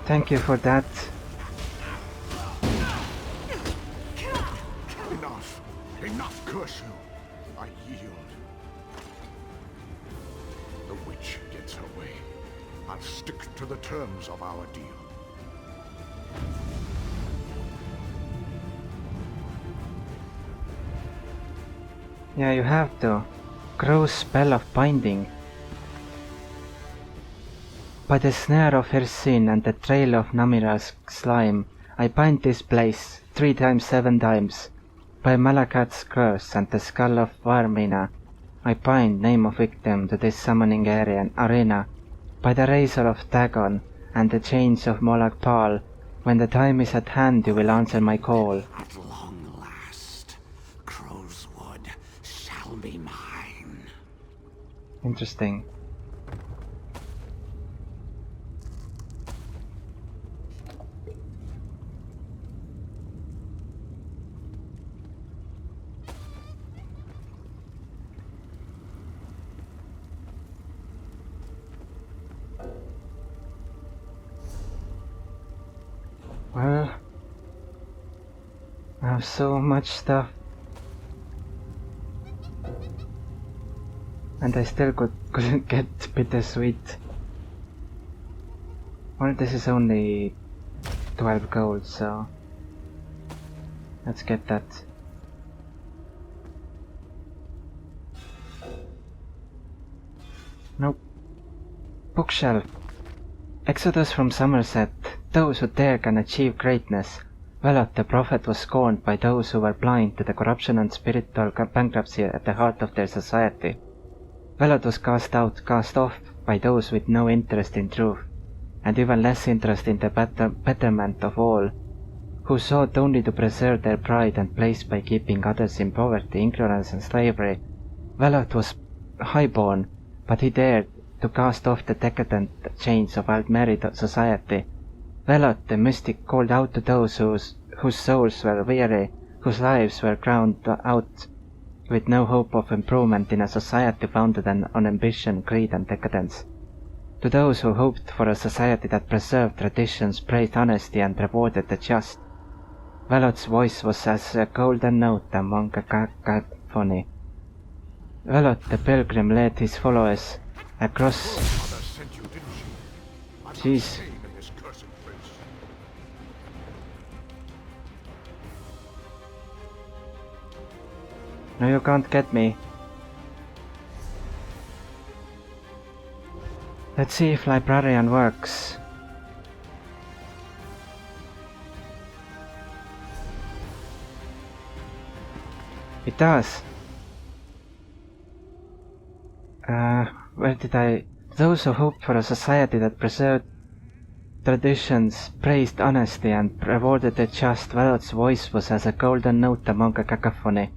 Thank you for that.
Enough! Enough, curse you! I yield. The witch gets her way. I'll stick to the terms of our deal.
Yeah, you have to. Crow's spell of binding. By the snare of Hirsin and the trail of Namira's slime, I bind this place 3 times 7 times. By Malakat's curse and the skull of Varmina, I bind name of victim to this summoning arena. By the razor of Dagon and the chains of Molagpal, when the time is at hand you will answer my call.
At long last, Crow's Wood shall be mine.
Interesting. Well, I have so much stuff. And I still couldn't get bittersweet. Well, this is only 12 gold, so let's get that. Nope. Bookshelf. Exodus from Somerset. Those who dare can achieve greatness. Velot the prophet was scorned by those who were blind to the corruption and spiritual bankruptcy at the heart of their society. Velot was cast off by those with no interest in truth, and even less interest in the betterment of all, who sought only to preserve their pride and place by keeping others in poverty, ignorance and slavery. Velot was highborn, but he dared to cast off the decadent chains of Altmeri society. Velot the mystic called out to those whose souls were weary, whose lives were ground out with no hope of improvement in a society founded on ambition, greed and decadence. To those who hoped for a society that preserved traditions, praised honesty and rewarded the just. Velot's voice was as a golden note among a cacophony. Velot the pilgrim led his followers across...
Mother sent you, didn't she? I'm not
Jeez.
staying in this cursed place.
No, you can't get me. Let's see if librarian works. It does. Where did I... Those who hoped for a society that preserved traditions, praised honesty and rewarded the just. Velot's voice was as a golden note among a cacophony.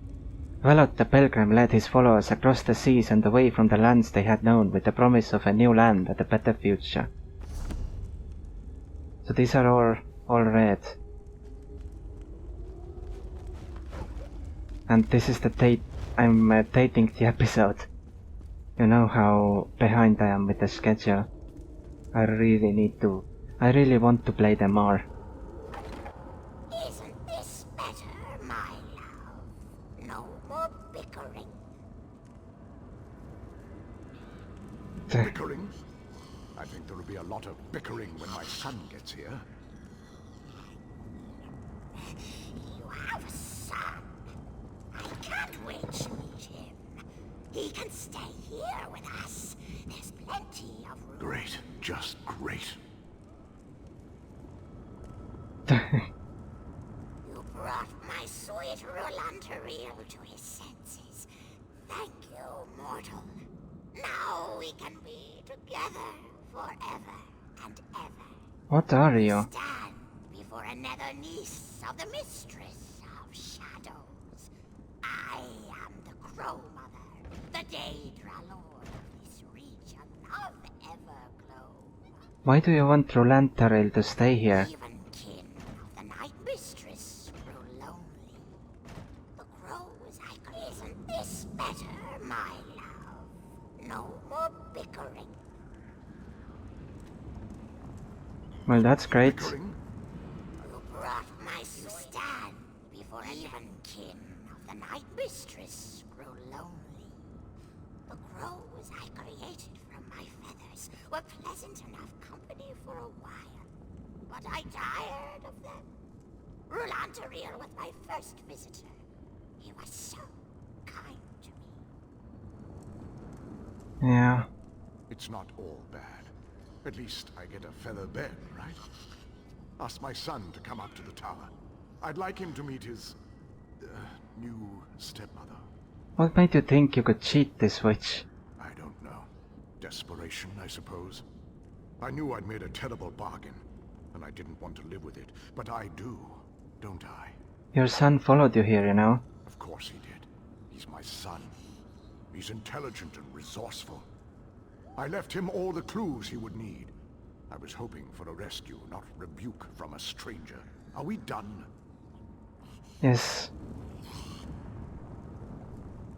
Velot the pilgrim led his followers across the seas and away from the lands they had known with the promise of a new land and a better future. So these are all red. And this is the date I'm dating the episode. You know how behind I am with the schedule. I really want to play them more.
Isn't this better, my love? No more bickering.
Bickering? I think there'll be a lot of bickering when my son gets here.
You have a son. I can't wait to meet him. He can stay here with us. There's plenty of room.
Great, just great.
You brought my sweet Rolanteriel to his senses. Thank you, mortal. Now we can be together forever and ever.
What are you?
Stand before another niece of the Mistress of Shadows. I am the Crow Mother, the Daedra Lord of this region of Everglow.
Why do you want Rolantaril to stay here?
Even kin of the Night Mistress grew lonely. The crows, isn't this better, my love? No more bickering.
Well, that's great.
Bickering?
You brought my stand before even kin of the Night Mistress grew lonely. The crows I created from my feathers were pleasant enough company for a while, but I tired of them. Rolanteriel was my first visitor. He was so kind to me.
Yeah.
It's not all bad. At least I get a feather bed, right? Ask my son to come up to the tower. I'd like him to meet his... new stepmother.
What made you think you could cheat this witch?
I don't know. Desperation, I suppose. I knew I'd made a terrible bargain, and I didn't want to live with it. But I do, don't I?
Your son followed you here, you know?
Of course he did. He's my son. He's intelligent and resourceful. I left him all the clues he would need. I was hoping for a rescue, not rebuke from a stranger. Are we done?
Yes.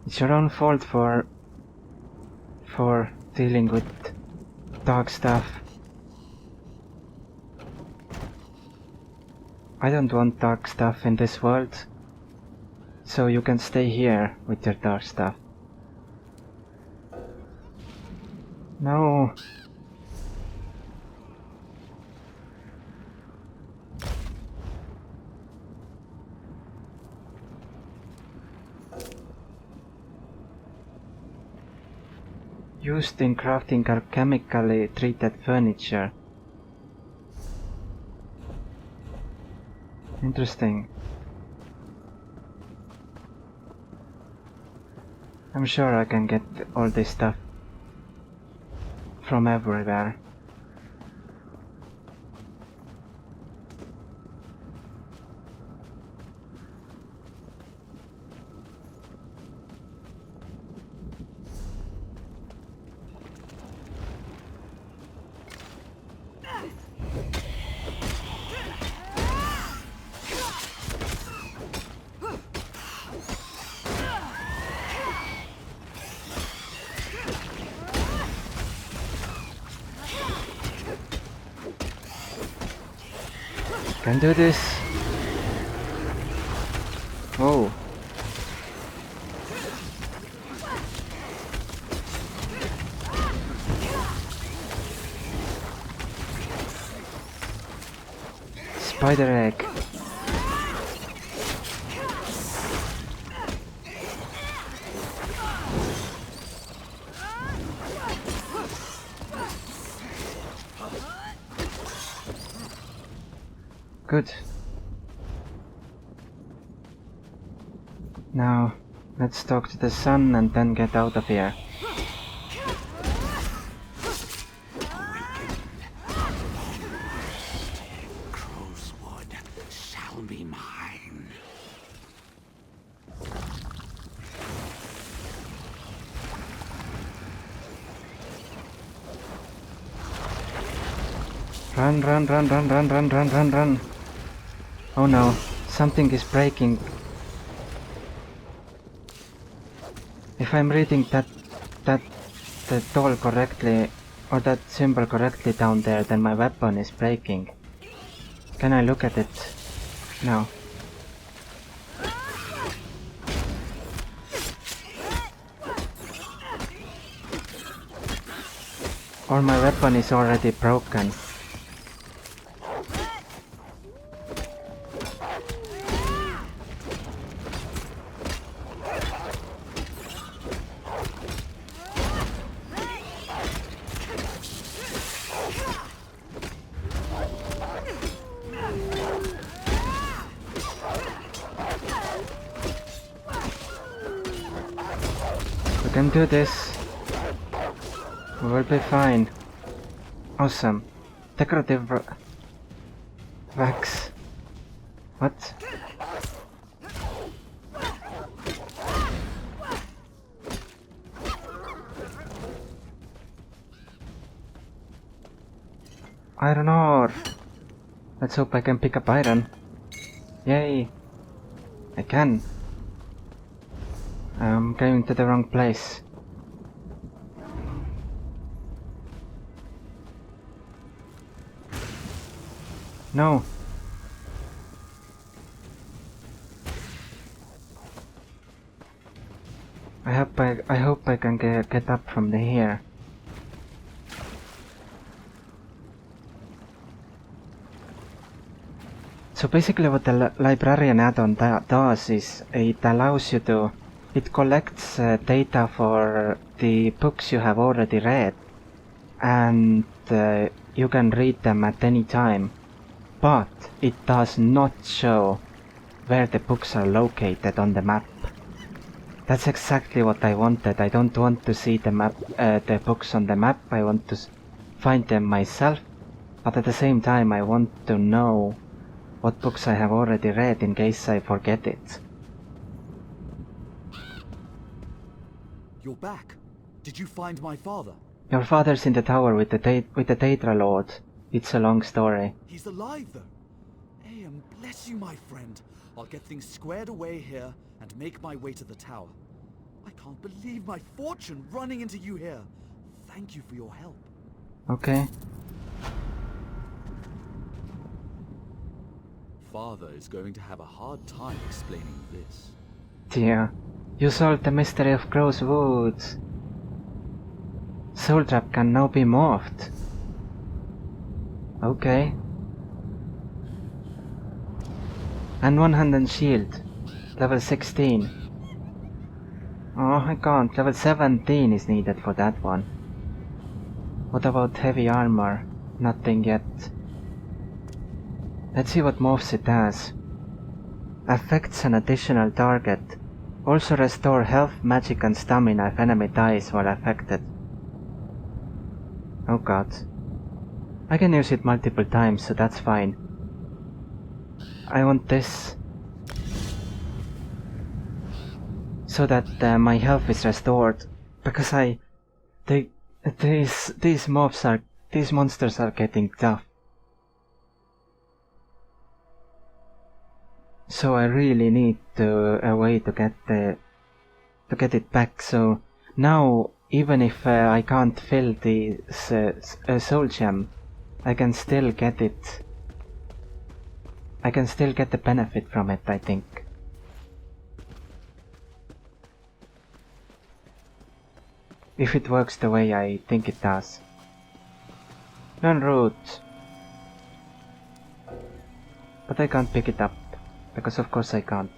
It's your own fault for dealing with dark stuff. I don't want dark stuff in this world, so you can stay here with your dark stuff. No. Used in crafting chemically treated furniture. Interesting. I'm sure I can get all this stuff from everywhere. Can do this. Oh. Spider egg. Good. Now, let's talk to the sun and then get out of here.
Crowswood shall be mine.
Run, run, run, run, run, run, run, run, run. Oh no, something is breaking. If I'm reading that doll correctly, or that symbol correctly down there, then my weapon is breaking. Can I look at it? No. Or my weapon is already broken. We can do this. We will be fine. Awesome. Decorative wax. What? Iron ore. Let's hope I can pick up iron. Yay. I can. I'm going to the wrong place. No. I hope I can get up from here. So basically what the librarian add-on does is it allows you to it collects data for the books you have already read, and you can read them at any time, but it does not show where the books are located on the map. That's exactly what I wanted. I don't want to see the map, the books on the map. I want to find them myself, but at the same time I want to know what books I have already read in case I forget it.
You're back. Did you find my father?
Your father's in the tower with the Daedra Lord. It's a long story.
He's alive, though. Hey, and bless you, my friend. I'll get things squared away here and make my way to the tower. I can't believe my fortune running into you here. Thank you for your help.
Okay.
Father is going to have a hard time explaining this.
Dear, you solved the mystery of Crow's Woods. Soul Trap can now be morphed. Okay. And one-handed shield. Level 16. Oh, I can't. Level 17 is needed for that one. What about heavy armor? Nothing yet. Let's see what morphs it has. Affects an additional target. Also restore health, magic and stamina if enemy dies while affected. Oh god. I can use it multiple times, so that's fine. I want this. So that my health is restored. Because these monsters are getting tough. So I really need a way to get it back. So now, even if I can't fill the soul gem, I can still get it. I can still get the benefit from it, I think. If it works the way I think it does. Learn route. But I can't pick it up. Because of course I can't.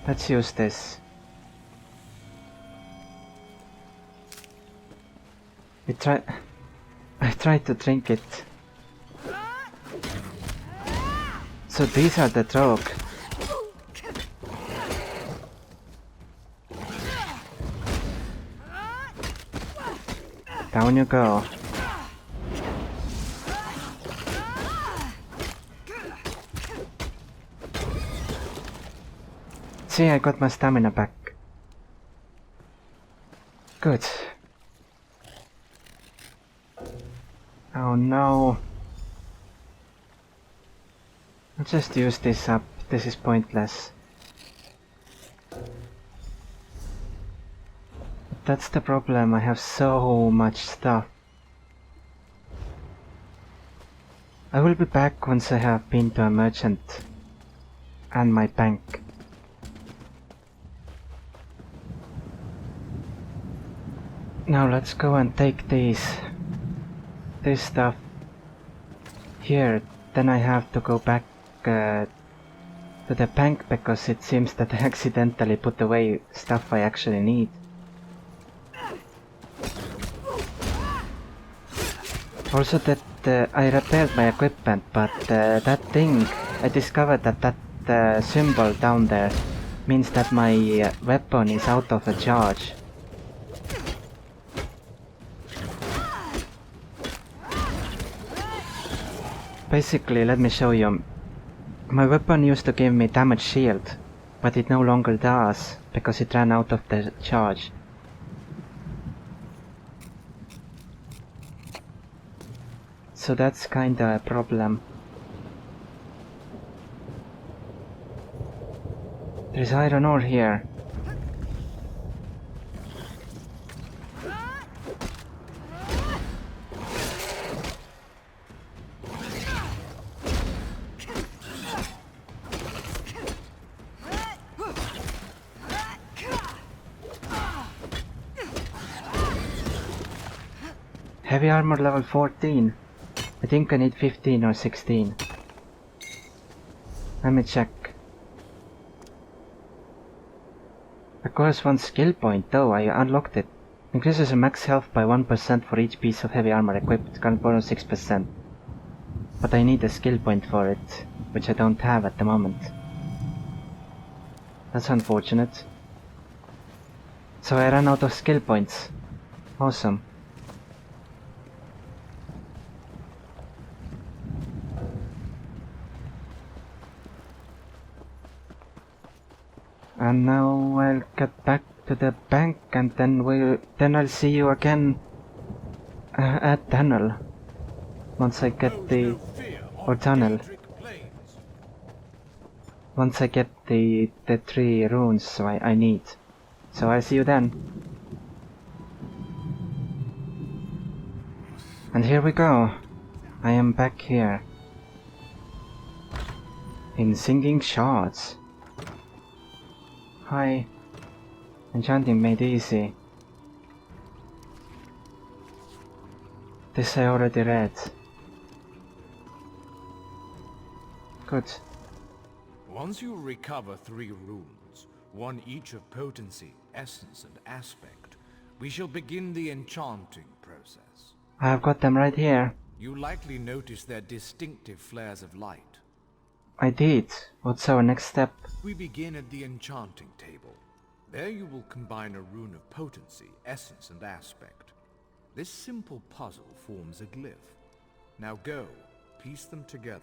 Let's use this. I tried to drink it. So these are the Trog. Down you go. See, I got my stamina back. Good. Oh no. I'll just use this up. This is pointless. That's the problem, I have so much stuff. I will be back once I have been to a merchant and my bank. Now let's go and take this stuff here. Then I have to go back to the bank because it seems that I accidentally put away stuff I actually need. Also that I repaired my equipment, but that thing, I discovered that symbol down there means that my weapon is out of a charge. Basically, let me show you. My weapon used to give me damage shield, but it no longer does, because it ran out of the charge. So that's kinda a problem. There's iron ore here. Heavy armor level 14. I think I need 15 or 16. Let me check. That corresponds skill point though, I unlocked it. Increases your max health by 1% for each piece of heavy armor equipped, current bonus 6%. But I need a skill point for it, which I don't have at the moment. That's unfortunate. So I ran out of skill points. Awesome. And now I'll get back to the bank and then I'll see you again at tunnel. Once I get the tunnel. Once I get the 3 runes I need. So I'll see you then. And here we go. I am back here. In Singing Shards. Hi. Enchanting made easy. This I already read. Good.
Once you recover 3 runes, one each of potency, essence, and aspect, we shall begin the enchanting process.
I have got them right here.
You likely noticed their distinctive flares of light.
I did. What's our next step?
We begin at the enchanting table. There you will combine a rune of potency, essence, and aspect. This simple puzzle forms a glyph. Now go, piece them together.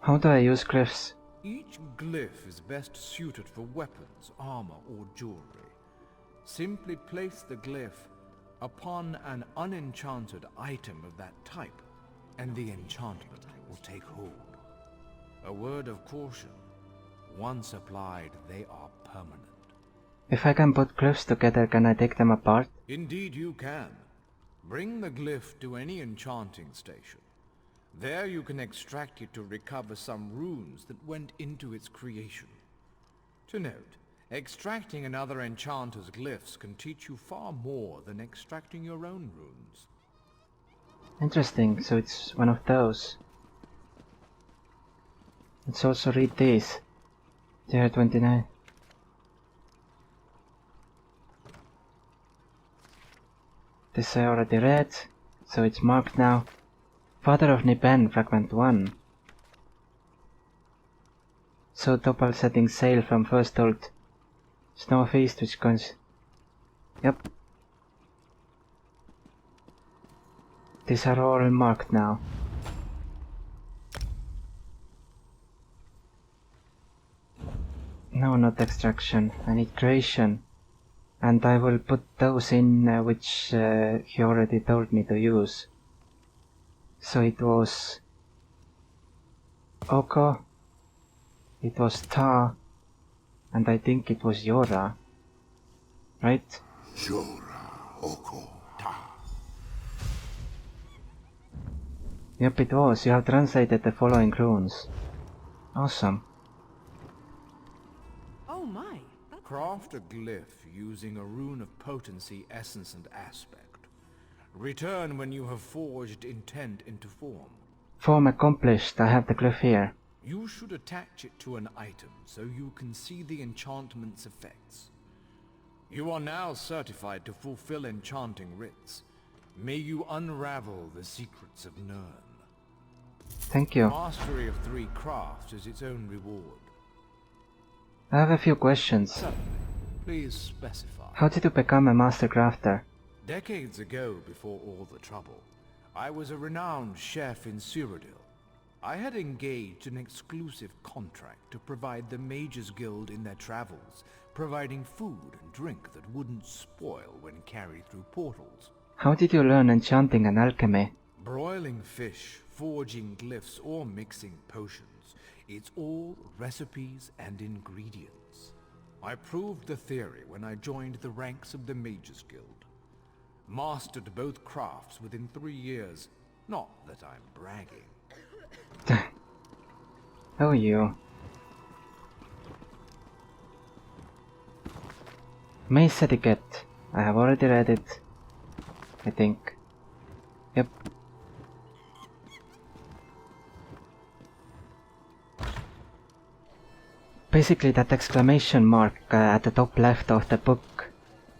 How do I use glyphs?
Each glyph is best suited for weapons, armor, or jewelry. Simply place the glyph upon an unenchanted item of that type, and the enchantment will take hold. A word of caution. Once applied, they are permanent.
If I can put glyphs together, can I take them apart?
Indeed you can. Bring the glyph to any enchanting station. There you can extract it to recover some runes that went into its creation. To note, extracting another enchanter's glyphs can teach you far more than extracting your own runes.
Interesting, so it's one of those. Let's also read these. Tier 29. This I already read, so it's marked now. Father of Niben, Fragment 1. So Topal setting sail from first old Snow Feast, which comes... Yep. These are all marked now. No, not extraction. I need creation. And I will put those in which he already told me to use. So it was Oko, it was Ta, and I think it was Yora. Right?
Yora, Oko, Ta.
Yep, it was. You have translated the following runes. Awesome.
Oh my.
Craft a glyph using a rune of potency, essence, and aspect. Return when you have forged intent into form.
Form accomplished. I have the glyph here.
You should attach it to an item so you can see the enchantment's effects. You are now certified to fulfill enchanting rites. May you unravel the secrets of Nirn.
Thank you.
Mastery of 3 crafts is its own reward.
I have a few questions.
Certainly. Please specify.
How did you become a master crafter?
Decades ago, before all the trouble, I was a renowned chef in Cyrodiil. I had engaged an exclusive contract to provide the Mages Guild in their travels, providing food and drink that wouldn't spoil when carried through portals.
How did you learn enchanting and alchemy?
Broiling fish, forging glyphs, or mixing potions. It's all recipes and ingredients. I proved the theory when I joined the ranks of the Mages Guild. Mastered both crafts within 3 years. Not that I'm bragging.
Oh, you. Mace etiquette. I have already read it. I think. Yep. Basically that exclamation mark at the top left of the book.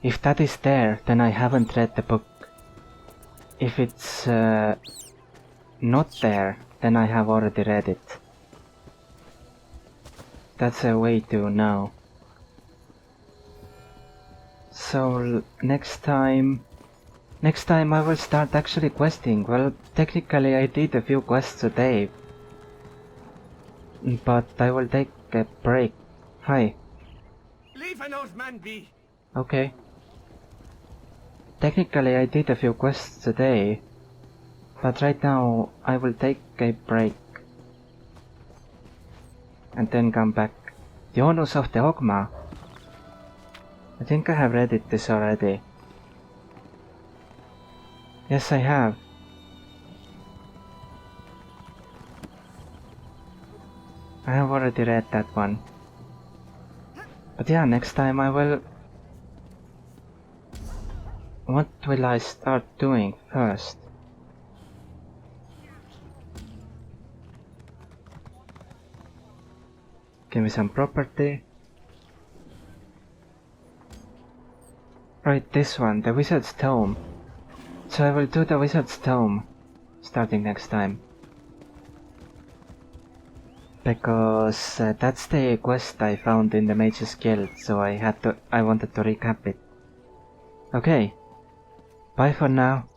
If that is there, then I haven't read the book. If it's not there, then I have already read it. That's a way to know. So next time I will start actually questing. Well, technically I did a few quests today, but I will take a break. Hi.
Leave an old man be.
Okay. Technically I did a few quests today, but right now I will take a break and then come back. The Onus of the Ogma. I think I have read this already. Yes, I have. I have already read that one. But yeah, next time I will... What will I start doing first? Give me some property. Right, this one, the Wizard's Tome. So I will do the Wizard's Tome starting next time. Because that's the quest I found in the Mage's Guild, so I wanted to recap it. Okay, bye for now.